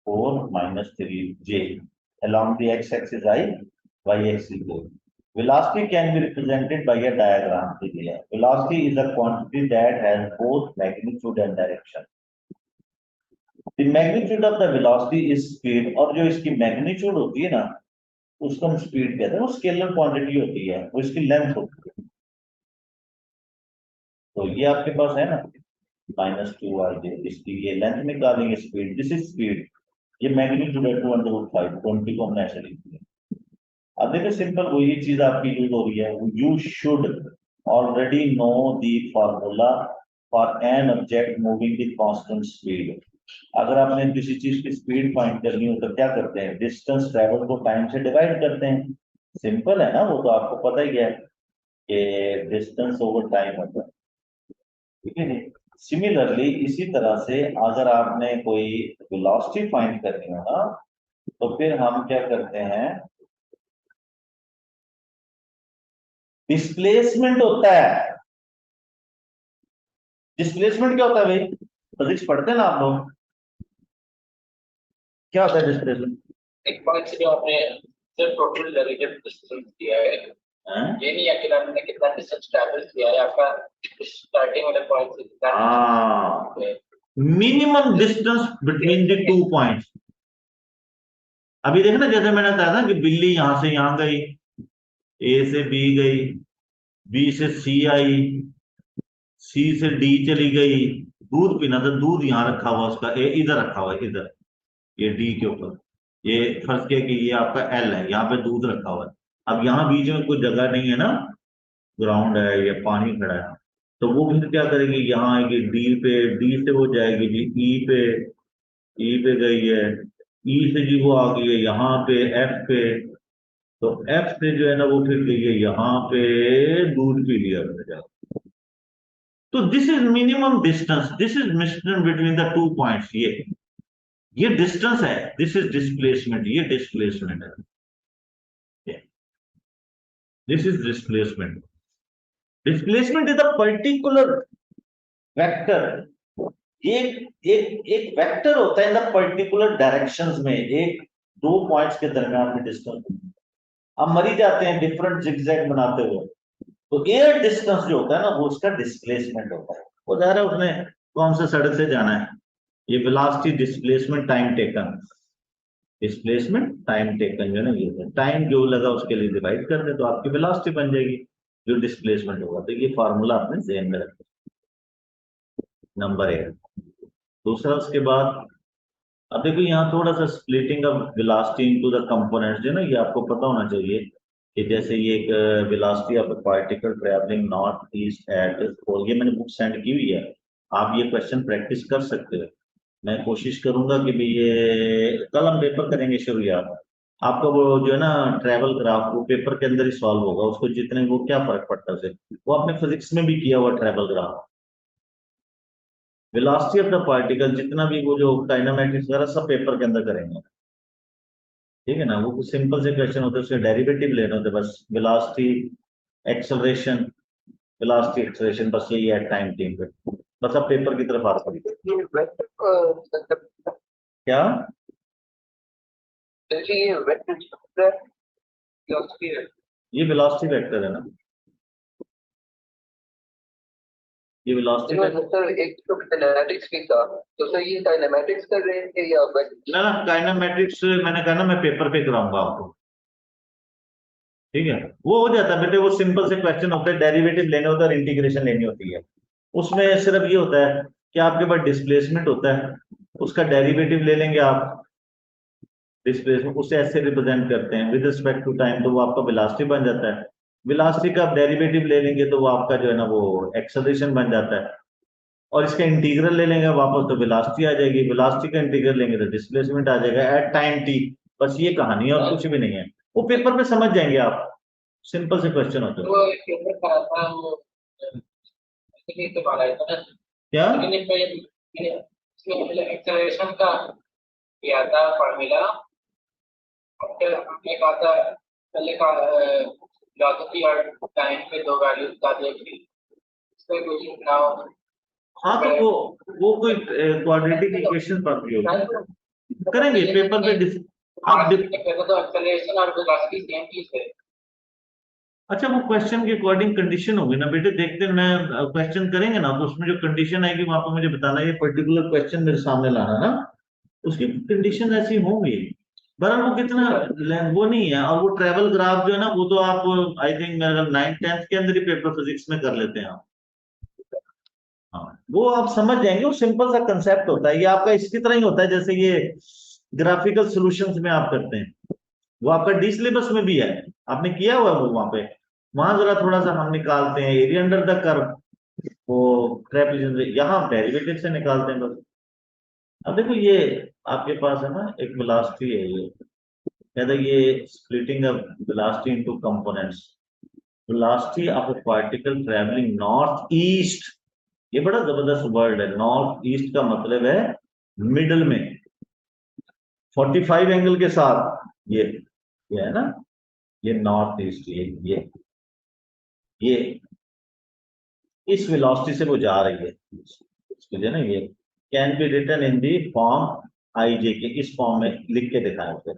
4 - 3j along the x-axis I, y-axis j. Velocity can be represented by a diagram. Velocity is a quantity that has both magnitude and direction. The magnitude of the velocity is speed, और जो इसकी magnitude होती है ना, उसको हम speed कहते हैं, वो स्केलर क्वांटिटी होती है, वो इसकी लेंथ होती है। तो ये आपके पास है ना -2rj, इसकी ये लेंथ निकालेंगे, स्पीड, दिस इज स्पीड, ये मैग्नीट्यूड है 2/5, 20 को हमने ऐसे लिख दिया। अब देखिए सिंपल वही चीज आपकी यूज हो रही है, you should already know the formula for an object moving with constant speed. अगर आपने किसी चीज की स्पीड फाइंड करनी हो तो क्या करते हैं, डिस्टेंस ट्रेवल को टाइम से डिवाइड करते हैं। सिंपल है ना, वो तो आपको पता ही है कि डिस्टेंस ओवर टाइम होता है, ठीक है। सिमिलरली इसी तरह से अगर आपने कोई वेलोसिटी फाइंड करनी हो ना, तो फिर हम क्या करते हैं, डिस्प्लेसमेंट होता है। डिस्प्लेसमेंट क्या होता है भाई, फिजिक्स पढ़ते हैं ना आप लोग, क्या होता है डिस्प्लेसमेंट? एक पॉइंट से जो आपने सिर्फ टोटल रिलेटिव डिस्टेंस दिया है, ये नहीं है कि आपने कितना डिस्टेंस ट्रैवल किया है, आपका स्टार्टिंग वाले पॉइंट से कितना minimum distance between the 2 points. अभी देखना, जैसे मैंने बताया था कि बिल्ली यहां से यहां गई, ए से बी गई, बी से सी आई, सी से डी चली गई, दूध पीना था, दूध यहाँ रखा हुआ उसका, ए इधर रखा हुआ है, इधर ये डी के ऊपर, ये फर्ज किया कि ये आपका एल है, यहाँ पे दूध रखा हुआ है। अब यहाँ बीच में कोई जगह नहीं है ना, ग्राउंड है या पानी खड़ा है, तो वो फिर क्या करेगी, यहाँ आएगी डी पे, डी से वो जाएगी जी ई पे, ई पे गई है, ई से जी वो आ गई है यहाँ पे एफ पे, तो एफ से जो है ना वो फिर गई है यहाँ पे, दूध पी लिया जाएगा। तो this is minimum distance, this is distance between the 2 points. ये डिस्टेंस है, दिस इज डिस्प्लेसमेंट, ये डिस्प्लेसमेंट है, this is displacement. Displacement is a particular vector, एक एक एक वेक्टर होता है इन द पर्टिकुलर डायरेक्शंस में, एक दो पॉइंट्स के दरमियान में डिस्टेंस। अब मरी जाते हैं डिफरेंट जिगजैग बनाते हुए, तो एयर डिस्टेंस जो होता है ना, वो उसका डिस्प्लेसमेंट होता है। वो जा रहा है उसने कौन से सड़क से जाना है, ये velocity displacement time taken, displacement time taken जो है ना, ये टाइम जो लगा उसके लिए डिवाइड कर दे तो आपकी वेलोसिटी बन जाएगी जो डिस्प्लेसमेंट होगा। तो ये फार्मूला आपने ध्यान में रखना, नंबर 1। दूसरा उसके बाद अब देखो यहाँ थोड़ा सा splitting of velocity into the components जो है ना, ये आपको पता होना चाहिए कि जैसे ये एक velocity of particle travelling north east eight, और ये मैंने बुक सेंड की हुई है, आप ये क्वेश्चन प्रैक्टिस कर सकते हो। मैं कोशिश करूंगा कि भी ये कल हम पेपर करेंगे शुरू यार, आपका वो जो है ना ट्रैवल ग्राफ, वो पेपर के अंदर ही सॉल्व होगा, उसको जितने वो क्या फर्क पड़ता है उसे, वो आपने फिजिक्स में भी किया हुआ travel graph. Velocity of the particle जितना भी वो जो काइनेमेटिक्स वगैरह सब पेपर के अंदर करेंगे, ठीक है ना। वो कुछ सिंपल से क्वेश्चन होते हैं, उसके डेरिवेटिव लेने होते हैं बस, वेलोसिटी एक्सेलरेशन, वेलोसिटी एक्सेलरेशन, बस यही है टाइम टीम पे, बस अब पेपर की तरफ आ सकते। क्या ये वेलोसिटी वेक्टर है ना, ये वेलोसिटी सर एक तो काइनेमैटिक्स भी था, तो सर ये काइनेमैटिक्स कर रहे थे या ना, काइनेमैटिक्स मैंने कहा ना मैं पेपर पे कराऊंगा आपको, ठीक है। वो हो जाता है बेटे, वो सिंपल से क्वेश्चन होते हैं, डेरिवेटिव लेने होता है और इंटीग्रेशन लेनी होती है। उसमें सिर्फ ये होता है कि आपके पास डिस्प्लेसमेंट होता है, उसका डेरिवेटिव ले लेंगे आप, डिस्प्लेसमेंट उसे ऐसे रिप्रेजेंट करते हैं विद रिस्पेक्ट टू टाइम, तो वो आपका वेलोसिटी बन जाता है। वेलोसिटी का आप डेरिवेटिव ले लेंगे तो वो आपका जो है ना वो एक्सेलरेशन बन जाता है, और इसका इंटीग्रल ले लेंगे वापस तो वेलोसिटी आ जाएगी, वेलोसिटी का इंटीग्रल लेंगे तो डिस्प्लेसमेंट आ जाएगा एट टाइम टी। बस ये कहानी है और कुछ भी नहीं है, वो पेपर में समझ जाएंगे आप, सिंपल से क्वेश्चन होते हैं। वो एक पेपर करा था वो, इसलिए तो बात आई था ना, क्या इसमें एक्सेलरेशन का किया था फॉर्मूला, हमने कहा था पहले का वेलोसिटी और टाइम पे दो वैल्यूज का देखी इसका क्वेश्चन नाउ। हाँ तो वो कोई क्वाड्रेटिक इक्वेशन पर भी होगा, करेंगे पेपर पे आप तो एक्सेलरेशन और वेलोसिटी सेम चीज है। अच्छा वो क्वेश्चन के अकॉर्डिंग कंडीशन होगी ना बेटे, देखते हैं मैं क्वेश्चन करेंगे ना तो उसमें जो कंडीशन आएगी वहां पर मुझे बताना ये पर्टिकुलर क्वेश्चन मेरे सामने लाना ना, उसकी कंडीशन ऐसी होंगी। बहरहाल वो कितना वो नहीं है, और वो ट्रेवल ग्राफ जो है ना वो तो आप आई थिंक 9th-10th के अंदर ही पेपर फिजिक्स में कर लेते हैं आप। हाँ वो आप समझ जाएंगे, वो सिंपल सा कंसेप्ट होता है, ये आपका इसकी तरह ही होता है जैसे ये ग्राफिकल सॉल्यूशंस में आप करते हैं, वो आपका डी सिलेबस में भी है, आपने किया हुआ है वो वहां पे। वहां जरा थोड़ा सा हम निकालते हैं एरिया अंडर द कर्व, वो ट्रेपेजोइडल यहाँ डेरिवेटिव से निकालते हैं बस। अब देखो ये आपके पास है ना एक वेलोसिटी है, ये कहता है ये splitting a velocity into components, velocity of a particle travelling north east, ये बड़ा जबरदस्त वर्ड है, नॉर्थ ईस्ट का मतलब है मिडल में 45 एंगल के साथ, ये है ना, ये नॉर्थ ईस्ट, ये इस वेलोसिटी से वो जा रही है, इसको जो है ना ये can be written in the form i j k, इस फॉर्म में लिख के दिखाएं फिर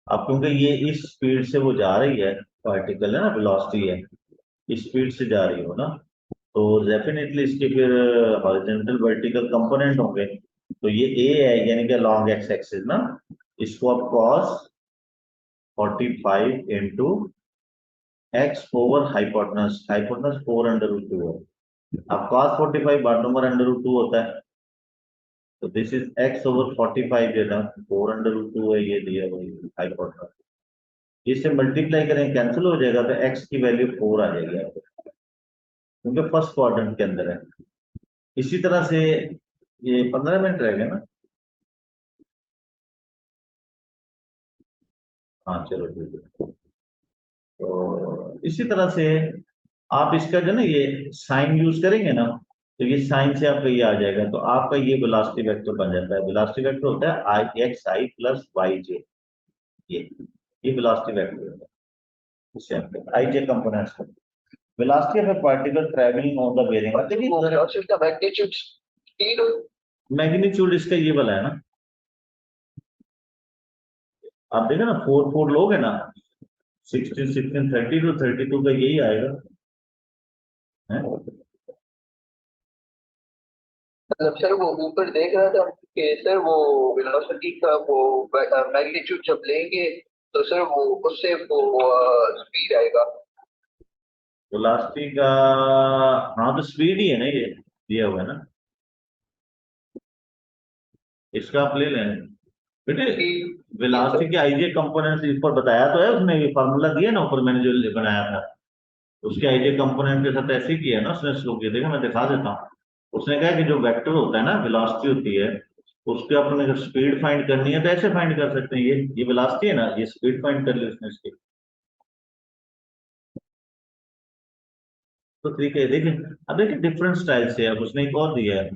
अब, क्योंकि ये इस स्पीड से वो जा रही है, पार्टिकल है ना वेलोसिटी है, इस स्पीड से जा रही हो ना, तो डेफिनेटली इसके फिर हॉरिजॉन्टल वर्टिकल कंपोनेंट होंगे, तो ये ए है यानी कि लॉन्ग एक्स एक्सिस ना, इसको आप cos 45 into x over hypotenuse 4/√2 है, अब cos 45 1/√2 होता है, तो दिस इज x ओवर 45 देना 4/√2 है, ये दिया वही हाइपोटेनस, इससे मल्टीप्लाई करें कैंसिल हो जाएगा, तो x की वैल्यू 4 आ जाएगी आपको, क्योंकि फर्स्ट क्वाड्रेंट के अंदर है। इसी तरह से ये 15 मिनट रह गए ना, हाँ चलो ठीक है, तो इसी तरह से आप इसका जो ना ये साइन यूज करेंगे ना, तो ये साइन से आपका ये आ जाएगा, तो आपका ये वेलोसिटी वेक्टर बन जाता है, वेलोसिटी वेक्टर होता है I X I plus Y J, ये वेलोसिटी वेक्टर होता है, इससे आपके आई जे कंपोनेंट्स का velocity of a particle travelling on the bearing, velocity का मैग्नीट्यूड स्पीड मैग्नीट्यूड इसका ये वाला है ना, आप देखो ना 4 लोग है ना, 16 16 32 32 का यही आएगा है? मतलब सर वो ऊपर देख रहा था कि सर वो वेलोसिटी का वो मैग्नीट्यूड जब लेंगे तो सर वो उससे वो स्पीड आएगा, वेलोसिटी का, हाँ तो स्पीड ही है ना, ये दिया हुआ है ना, इसका आप ले लें बेटे, वेलोसिटी के आईजे कंपोनेंट ऊपर बताया तो है उसने, ये फार्मूला दिया ना ऊपर मैंने जो बनाया था, उसके आईजे कंपोनेंट के साथ ऐसे ही किया ना उसने स्लोप, ये देखो मैं दिखा देता हूँ, उसने कहा कि जो वेक्टर होता है ना वेलोसिटी होती है, उसके अपने अगर स्पीड फाइंड करनी है तो ऐसे फाइंड कर सकते हैं, ये वेलोसिटी है ना, ये स्पीड फाइंड कर ली उसने इसकी, तो तरीके है देखें। अब देखिए डिफरेंट स्टाइल से, अब उसने एक और दिया है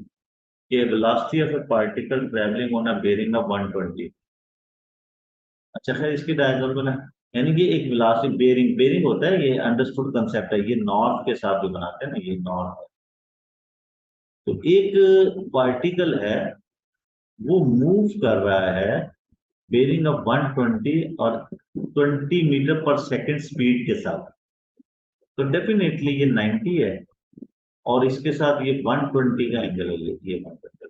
कि velocity of a particle travelling on a bearing of 120, अच्छा खैर इसकी डायग्राम बना, यानी कि एक वेलोसिटी बेरिंग होता है, ये अंडरस्टूड कंसेप्ट है, ये नॉर्थ के साथ जो बनाते हैं ना, ये नॉर्थ, तो एक पार्टिकल है वो मूव कर रहा है बेरिंग ऑफ 120 और 20 मीटर पर सेकंड स्पीड के साथ, तो डेफिनेटली ये 90 है और इसके साथ ये 120 का एंगल है, ये 120,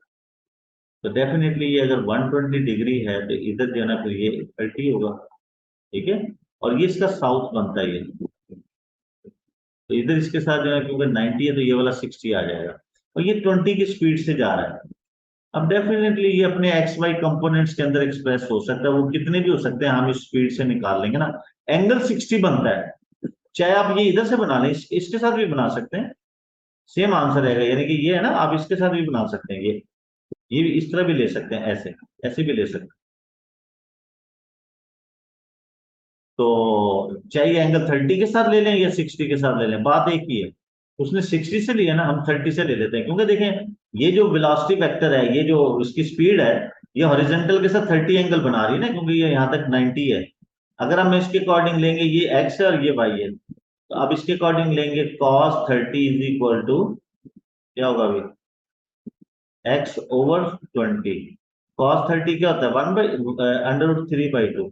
तो डेफिनेटली ये अगर 120 डिग्री है तो इधर जो है ना फिर ये 30 होगा, ठीक है, और ये इसका साउथ बनता है, ये तो इधर इसके साथ जो है क्योंकि 90 है तो ये वाला 60 आ जाएगा, और ये 20 की स्पीड से जा रहा है। अब डेफिनेटली ये अपने एक्स वाई कंपोनेंट्स के अंदर एक्सप्रेस हो सकता है, वो कितने भी हो सकते हैं, हम इस स्पीड से निकाल लेंगे ना, एंगल 60 बनता है, चाहे आप ये इधर से बना लें, इसके साथ भी बना सकते हैं, सेम आंसर रहेगा, यानी कि ये है ना, आप इसके साथ भी बना सकते हैं, ये भी इस तरह भी ले सकते हैं, ऐसे ऐसे भी ले सकते हैं, तो चाहे एंगल 30 के साथ ले लें या 60 के साथ ले लें, बात एक ही है, उसने 60 से लिया ना, हम 30 से ले लेते हैं, क्योंकि देखें ये जो वेलोसिटी वेक्टर है, ये जो इसकी स्पीड है, ये हॉरिजॉन्टल के साथ 30 एंगल बना रही है ना, क्योंकि ये यहाँ तक 90 है, अगर हम इसके अकॉर्डिंग लेंगे, ये x है और ये y है, तो अब इसके अकॉर्डिंग लेंगे cos 30 इज इक्वल टू क्या होगा अभी, x ओवर 20। cos 30 क्या होता है, 1/√3/2,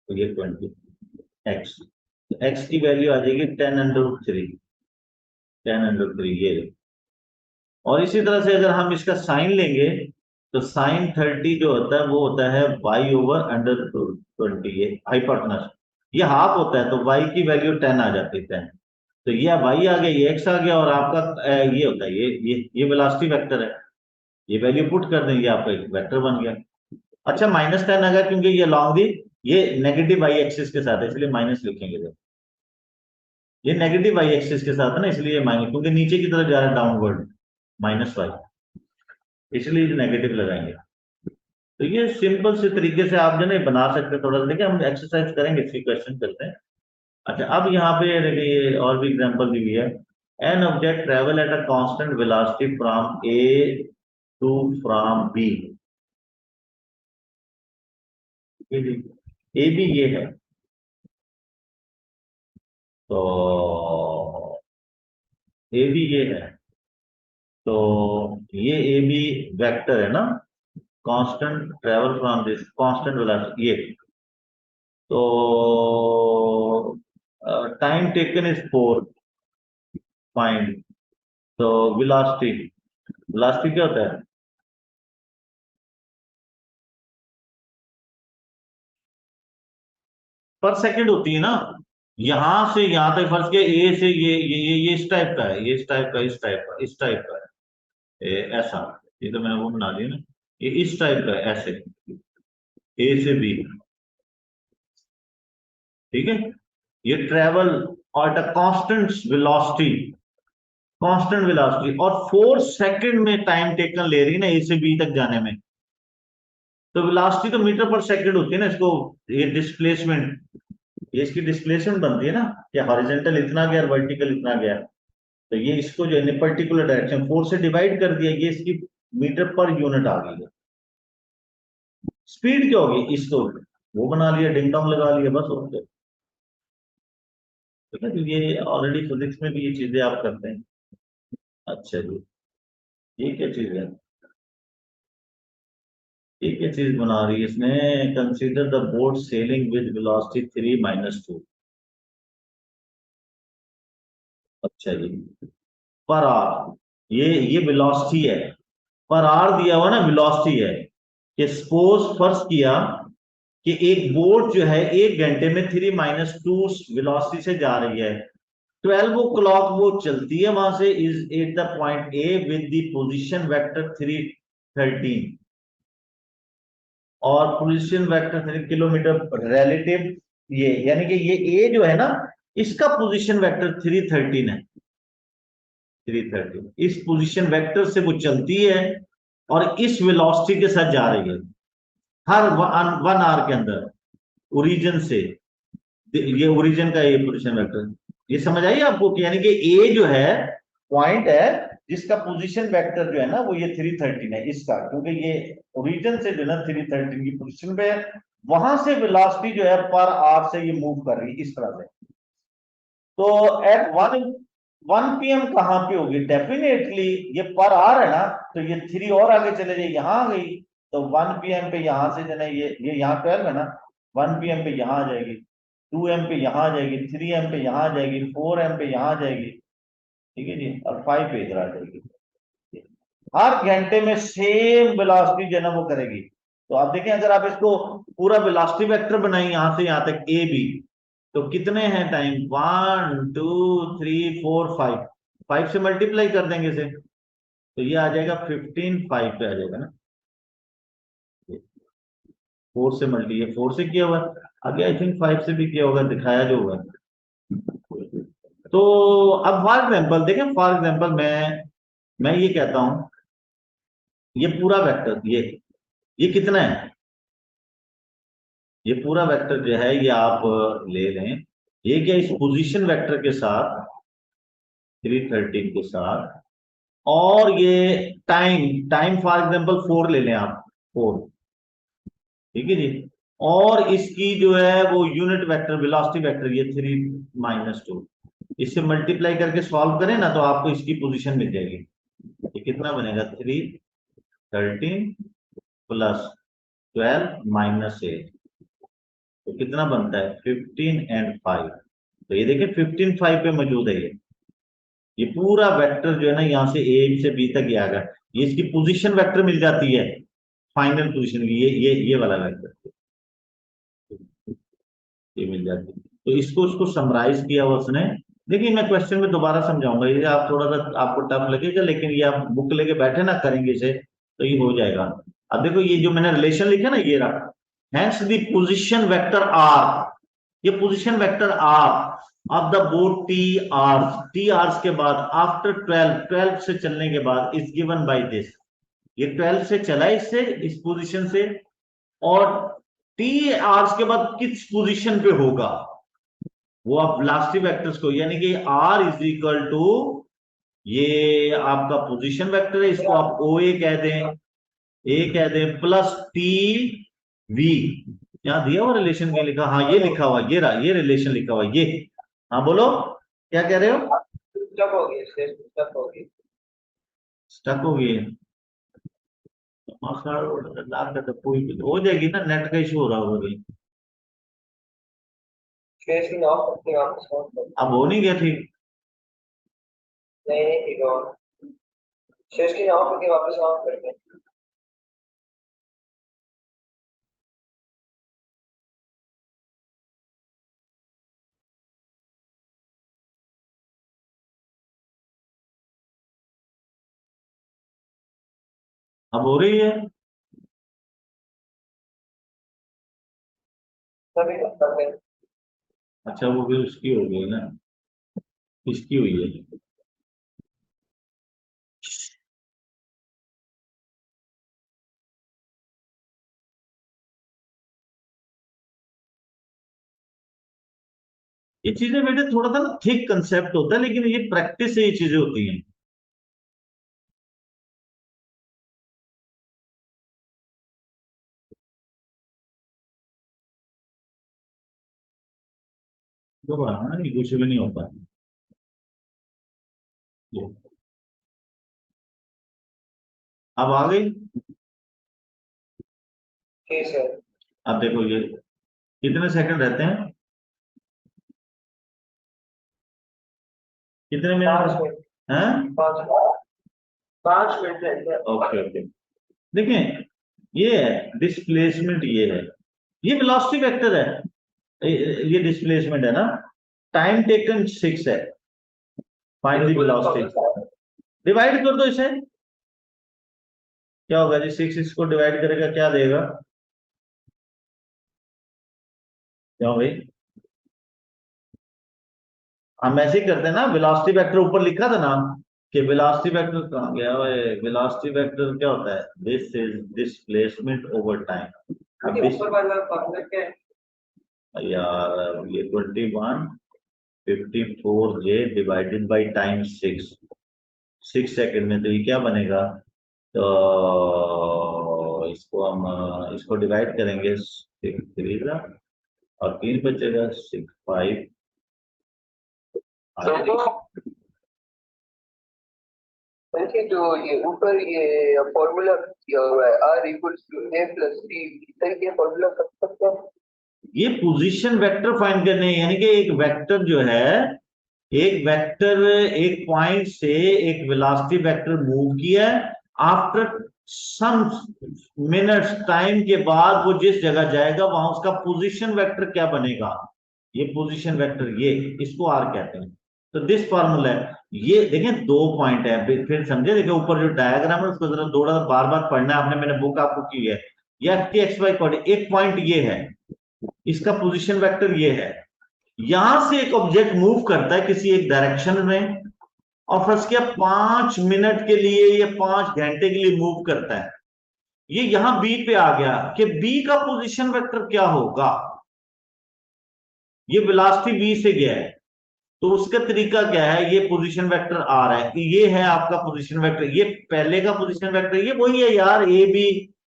तो ये 20 x, तो x की वैल्यू आ जाएगी 10√3, 10√3 ये। और इसी तरह से अगर हम इसका साइन लेंगे तो साइन 30 जो होता है वो होता है y ओवर √20, ये हाइपोटेनस, ये हाफ होता है, तो y की वैल्यू 10 आ जाती है 10, तो ये y आ गया, ये x आ गया, और आपका ये होता है ये वेलोसिटी वेक्टर है, ये वैल्यू पुट कर देंगे, आपका एक वेक्टर बन गया। अच्छा -10 आ गया क्योंकि ये लॉन्ग दी, ये नेगेटिव y एक्सिस के साथ है, इसलिए माइनस लिखेंगे, ये नेगेटिव y एक्सिस के साथ है ना, इसलिए माइनस, क्योंकि नीचे की तरफ जा रहा है डाउनवर्ड -y, इसलिए नेगेटिव लगाएंगे। तो ये सिंपल से तरीके से आप जो है बना सकते हैं, थोड़ा सा देखिए, हम एक्सरसाइज करेंगे, फिर क्वेश्चन करते हैं। अच्छा, अब यहाँ पे देखिए और भी एग्जांपल दी हुई है। An object travel at a constant velocity from A to from B, A B ये है, तो ए बी ये है, तो ये ए बी वेक्टर है ना, constant travel from this constant velocity, ये तो टाइम टेकन इज 4, फाइंड, तो वेलोसिटी, वेलोसिटी क्या होता है, पर सेकंड होती है ना, यहां से यहां तक फर्ज किया, ए से ये इस टाइप का है, ये इस टाइप का, इस टाइप का, इस टाइप का है, ऐसा, ये तो मैंने वो बना दिया ना, ये इस टाइप का है, ऐसे ए से बी, ठीक है, ये ट्रेवल और कांस्टेंट वेलोसिटी, कांस्टेंट वेलोसिटी, और 4 सेकंड में टाइम टेकन ले रही है ना ए से बी तक जाने में, तो वेलोसिटी तो मीटर पर सेकंड होती है ना, इसको ये डिस्प्लेसमेंट, ये इसकी डिस्प्लेसमेंट बनती है ना, कि हॉरिजॉन्टल इतना गया और वर्टिकल इतना गया, तो ये इसको जो है पर्टिकुलर डायरेक्शन 4 से डिवाइड कर दिया, ये इसकी मीटर पर यूनिट आ गई है। स्पीड क्या होगी, इसको वो बना लिया, डिंग डोंग लगा लिया, बस हो गया, ठीक है, तो ये ऑलरेडी फिजिक्स में भी ये चीजें आप करते हैं। अच्छा जी, ये क्या चीज है, ये क्या चीज बना रही है इसने, consider the boat selling with velocity 3 - 2, अच्छा जी, पर आर, ये वेलोसिटी है, पर आर दिया हुआ ना वेलोसिटी है, कि सपोज फर्ज किया कि एक बोट जो है 1 घंटे में 3 - 2 वेलोसिटी से जा रही है, 12 o'clock वो चलती है वहां से, is at the point A with the position vector 313, और पोजीशन वेक्टर 3 किलोमीटर रिलेटिव, ये यानी कि ये ए जो है ना, इसका पोजीशन वेक्टर 313 है, 313 इस पोजीशन वेक्टर से वो चलती है और इस वेलोसिटी के साथ जा रही है हर 1 आवर के अंदर, ओरिजिन से, ये ओरिजिन का ये पोजीशन वेक्टर, ये समझ आई आपको, कि यानी कि ए जो है पॉइंट है जिसका पोजीशन वेक्टर जो है ना वो ये 313 है इसका, क्योंकि ये ओरिजिन से जो है ना 313 की पोजीशन पे है, वहां से वेलोसिटी जो है पर आवर से ये मूव कर रही है इस तरह से, तो एट 1 PM कहां पे होगी, डेफिनेटली ये पर आवर है ना, तो ये 3 और आगे चले जाए, यहां आ गई, तो 1 PM पे यहां से जो है ये यहाँ 12 है ना, 1 PM पे यहां आ जाएगी, 2 M पे यहां आ जाएगी, 3 M पे यहां आ जाएगी, 4 M पे यहां आ जाएगी, ठीक है जी, और 5 पे इधर आ जाएगी, हर घंटे में सेम वेलोसिटी जो है ना वो करेगी। तो आप देखें, अगर आप इसको पूरा वेलोसिटी वेक्टर बनाएं यहां से यहां तक ए बी, तो कितने हैं टाइम, 1 2 3 4 5, 5 से मल्टीप्लाई कर देंगे इसे, तो ये आ जाएगा 15 5 पे आ जाएगा ना, 4 से मल्टी, ये 4 से किया हुआ, आगे आई थिंक 5 से भी किया होगा, दिखाया जो होगा। तो अब फॉर एग्जाम्पल देखें, फॉर एग्जाम्पल मैं ये कहता हूं, ये पूरा वेक्टर, ये कितना है, ये पूरा वेक्टर जो है ये आप ले लें, ये क्या इस पोजीशन वेक्टर के साथ 313 के साथ, और ये टाइम टाइम फॉर एग्जांपल 4 ले लें आप, 4, ठीक है जी, और इसकी जो है वो यूनिट वेक्टर वेलोसिटी वेक्टर ये 3 - 2, इससे मल्टीप्लाई करके सॉल्व करें ना तो आपको इसकी पोजीशन मिल जाएगी। ये कितना बनेगा 3 13 प्लस 12 - 8, तो कितना बनता है 15 और 5। तो ये देखिए 15 5 पे मौजूद है। ये पूरा वेक्टर जो है ना यहाँ से ए से बी तक आ गया, ये इसकी पोजीशन वेक्टर मिल जाती है फाइनल पोजीशन की, ये वाला वेक्टर ये मिल जाती है। तो इसको समराइज किया हुआ उसने। देखिए मैं क्वेश्चन में दोबारा समझाऊंगा, ये आप थोड़ा सा आपको टफ लगेगा, लेकिन ये आप बुक लेके बैठे ना करेंगे इसे तो ये हो जाएगा। अब देखो ये जो मैंने रिलेशन लिखा ना ये रहा, hence the position vector r, ये position vector r of the boat t hours के बाद आफ्टर 12 से चलने के बाद इज गिवन बाय दिस। ये 12 से चला इससे इस पोजीशन से, और टी आर्स के बाद किस पोजीशन पे होगा वो आप वेलोसिटी वेक्टर्स को, यानी कि आर इज इक्वल टू ये आपका पोजीशन वेक्टर है, इसको आप ओ ए कह दें प्लस टी वी। यहां दिया हुआ रिलेशन के लिखा, हाँ ये लिखा हुआ, ये रहा ये रिलेशन लिखा हुआ ये। हाँ बोलो क्या कह रहे हो? स्टक हो गई, स्टक हो गई, स्टक हो गई है तो कोई हो जाएगी ना, नेट का इशू हो रहा होगा भाई। शेयर स्क्रीन ऑफ करके वापस ऑन कर। अब हो नहीं गया ठीक? नहीं नहीं ठीक है, शेयर स्क्रीन ऑफ करके वापस ऑन करके। अब हो रही है? सभी कर गए। अच्छा वो भी उसकी हो गई ना, इसकी हुई है। ये चीजें बेटे थोड़ा सा ना थिक कंसेप्ट होता है, लेकिन ये प्रैक्टिस से ये चीजें होती हैं। घबराना नहीं, कुछ भी नहीं होता। ये। अब आ गई। ठीक है अब देखो ये कितने सेकंड रहते हैं, कितने 5 मिनट मिनट, हैं? 5 मिनट रहते हैं। ओके ओके, देखें ये है डिस्प्लेसमेंट, ये है ये वेलोसिटी वेक्टर है, ये डिस्प्लेसमेंट है ना। टाइम टेकन 6 है, फाइंड द वेलोसिटी। डिवाइड कर दो इसे, क्या होगा जी 6 इसको डिवाइड करेगा क्या देगा? क्यों भाई हम ऐसे ही करते हैं ना, वेलोसिटी वेक्टर ऊपर लिखा था ना कि वेलोसिटी वेक्टर कहाँ गया? वेलोसिटी वेक्टर क्या होता है? This is displacement over time. अब ऊपर वाला फॉर्मूला क्या है यार ये 21 54 J divided by time 6 second में, तो ये क्या बनेगा? तो इसको हम इसको डिवाइड करेंगे 6 3 और 3 बचेगा 6 5। देखिए जो ये ऊपर ये फॉर्मूला दिया हुआ है R equals to A plus T, इस तरीके फॉर्मूला कर सकते हैं। ये पोजीशन वेक्टर फाइंड करने हैं, यानी कि एक वेक्टर जो है, एक वेक्टर एक पॉइंट से एक वेलोसिटी वेक्टर मूव किया आफ्टर सम मिनट्स टाइम के बाद वो जिस जगह जाएगा वहां उसका पोजीशन वेक्टर क्या बनेगा? ये पोजीशन वेक्टर, ये इसको आर कहते हैं। तो दिस फॉर्मूला है, ये देखें 2 पॉइंट है, फिर समझे, देखिए ऊपर जो डायग्राम है उसको जरा थोड़ा बार बार पढ़ना है आपने, मैंने बुक आपको की है। ये एक्स वाई कोऑर्डिनेट, एक पॉइंट ये है, इसका पोजीशन वेक्टर ये है। यहां से एक ऑब्जेक्ट मूव करता है किसी एक डायरेक्शन में, और फर्स्ट किया 5 मिनट के लिए या 5 घंटे के लिए मूव करता है। ये यहां बी पे आ गया कि बी का पोजीशन वेक्टर क्या होगा? ये वेलोसिटी बी से गया है, तो उसका तरीका क्या है? ये पोजीशन वेक्टर आ रहा है, ये है आपका पोजीशन वेक्टर, ये पहले का पोजीशन वेक्टर ये वही है यार, A B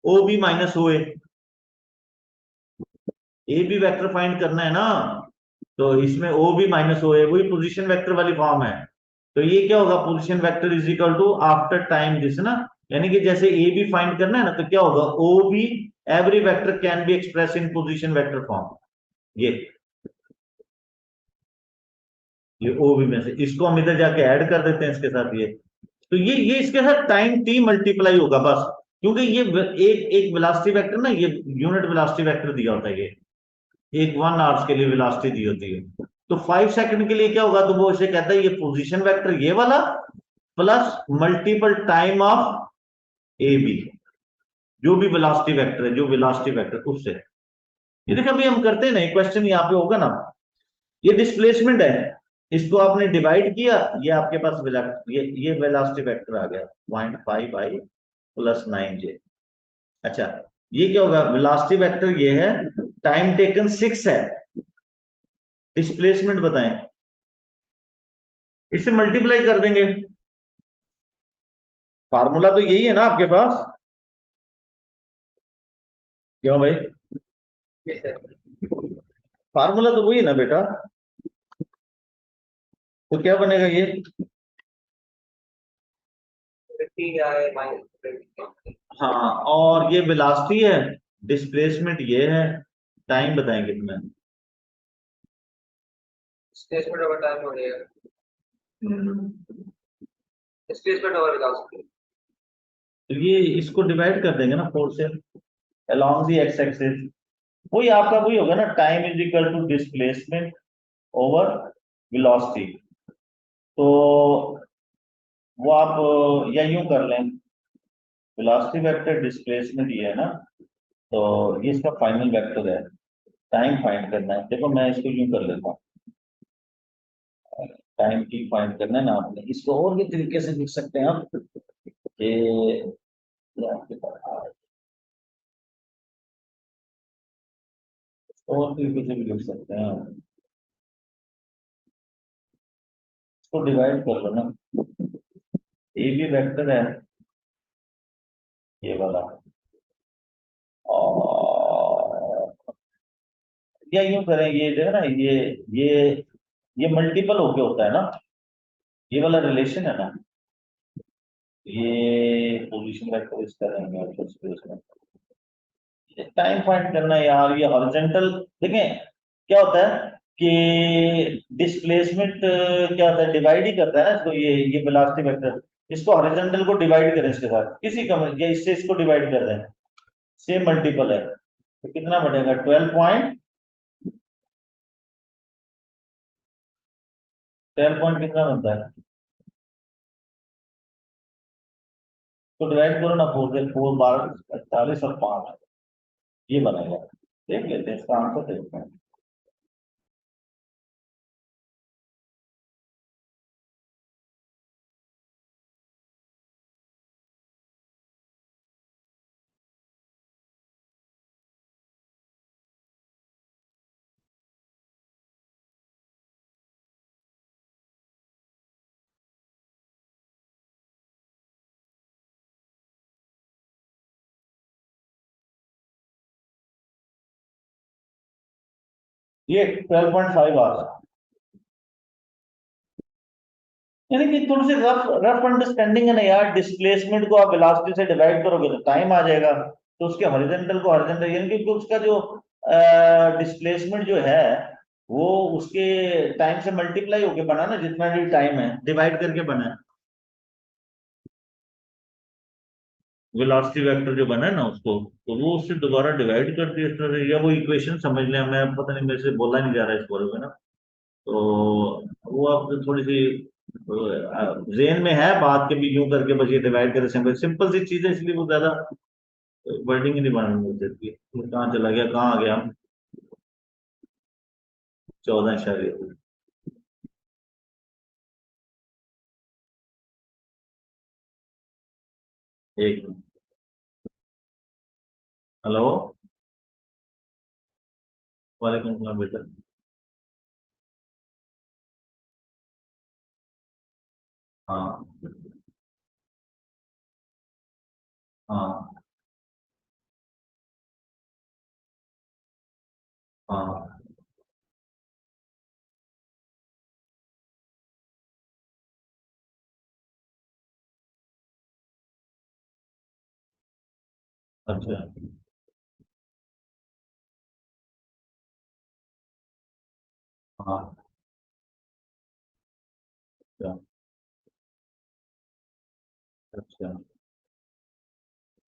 O B minus O A. A B vector find करना है ना, तो इसमें ओ बी माइनस ओ ए वही पोजीशन वेक्टर वाली फॉर्म है। तो ये क्या होगा, position vector is equal to after time this ना, यानी कि जैसे ए बी फाइंड करना है ना, तो क्या होगा, O B every vector can be express in position vector form. ये ओ बी में से इसको हम इधर जाके ऐड कर देते हैं इसके साथ ये, तो ये इसके साथ टाइम टी मल्टीप्लाई होगा बस, क्योंकि ये एक एक वेलोसिटी वेक्टर ना, ये यूनिट वेलोसिटी वेक्टर दिया होता है, ये एक 1 आवर्स के लिए वेलोसिटी दी होती है। तो 5 सेकंड के लिए क्या होगा, तो वो इसे कहता है ये पोजीशन वेक्टर ये वाला plus multiple time of A B, जो भी वेलोसिटी वेक्टर है, जो वेलोसिटी वेक्टर उससे। ये देखो अभी हम करते हैं ना, क्वेश्चन यहाँ पे होगा ना, ये डिस्प्लेसमेंट है, इसको आपने डिवाइड किया, ये आपके पास ये वेलोसिटी वेक्टर आ गया 0.5 बाई प्लस 9j। अच्छा ये क्या होगा, वेलोसिटी वेक्टर ये है, टाइम टेकन 6 है, डिस्प्लेसमेंट बताएं, इससे मल्टीप्लाई कर देंगे, फार्मूला तो यही है ना आपके पास, क्यों भाई, फार्मूला तो वही है ना बेटा, तो क्या बनेगा ये, हाँ, और ये वेलोसिटी है, डिस्प्लेसमेंट ये है, टाइम बताएं कितना है, डिस्प्लेसमेंट ओवर टाइम हो जाएगा, डिस्प्लेसमेंट ओवर वेलोसिटी। तो ये इसको डिवाइड कर देंगे ना 4 से अलोंग दी एक्स एक्सिस, वही आपका वही होगा ना, time is equal to displacement over velocity. तो वो आप या यूं कर लें, वेलोसिटी वेक्टर डिस्प्लेसमेंट ये है ना, तो ये इसका फाइनल वेक्टर है, टाइम फाइंड करना है, देखो मैं इसको यूं कर लेता हूँ, टाइम की फाइंड करना है ना आपने, इसको और भी तरीके से लिख सकते हैं आप, ये आपके पास और तरीके से भी लिख सकते हैं, इसको डिवाइड कर लो ना, ए भी वेक्टर है ये वाला, और या यूं करें, ये जो है ना, ये ये मल्टीपल होके होता है ना, ये वाला रिलेशन है ना, ये पोजीशन वेक्टर इसका रहेंगे और स्पेस में टाइम फाइंड करना है यार, ये हॉरिजॉन्टल देखें क्या होता है कि डिस्प्लेसमेंट क्या होता है, डिवाइड ही करता है ना इसको, ये वेलोसिटी वेक्टर, इसको हॉरिजॉन्टल को डिवाइड करें इसके साथ किसी का, या इससे इसको डिवाइड कर दें, सेम मल्टीपल है, तो कितना बढ़ेगा 12 पॉइंट कितना बनता है, तो डिवाइड करो ना 4 से, 4 12 48 और 5 ये बनेगा, देख लेते हैं इसका आंसर देखते हैं। ये 12.5 आवर्स, यानी कि थोड़ी सी रफ रफ अंडरस्टैंडिंग है ना यार, डिस्प्लेसमेंट को आप वेलोसिटी से डिवाइड करोगे तो टाइम आ जाएगा, तो उसके हॉरिजॉन्टल को हॉरिजॉन्टल, यानी कि उसका जो डिस्प्लेसमेंट जो है वो उसके टाइम से मल्टीप्लाई होके बना ना, जितना भी टाइम है डिवाइड करके बना है, वेलोसिटी वेक्टर जो बना है ना उसको, तो वो उससे दोबारा डिवाइड कर दिया इस तरह से, या वो इक्वेशन समझ लें, मैं पता नहीं मेरे से बोला नहीं जा रहा है इस बारे में ना, तो वो आप थोड़ी सी जेन में है बात के भी, यूं करके बस ये डिवाइड करें, सिंपल सिंपल सी चीज है, इसलिए वो ज्यादा वर्डिंग ही नहीं बनानी होती, कहाँ चला गया, कहाँ आ गया हम, 14 एक मिनट, हेलो, वालेकुम सलाम बेटा, हाँ हाँ हाँ अच्छा हाँ अच्छा अच्छा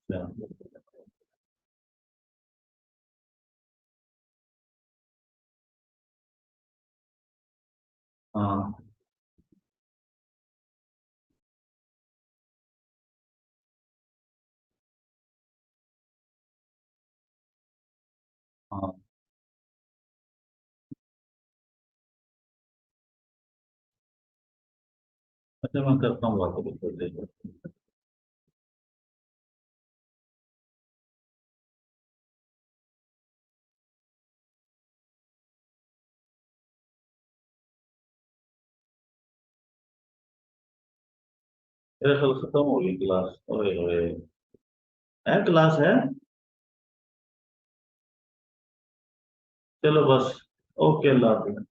अच्छा हाँ हाँ अच्छा मैं करता हूँ बात अभी थोड़ी देर में। मेरे ख्याल खत्म हो गई क्लास ओए होए है क्लास है चलो बस ओके अल्लाह हाफिज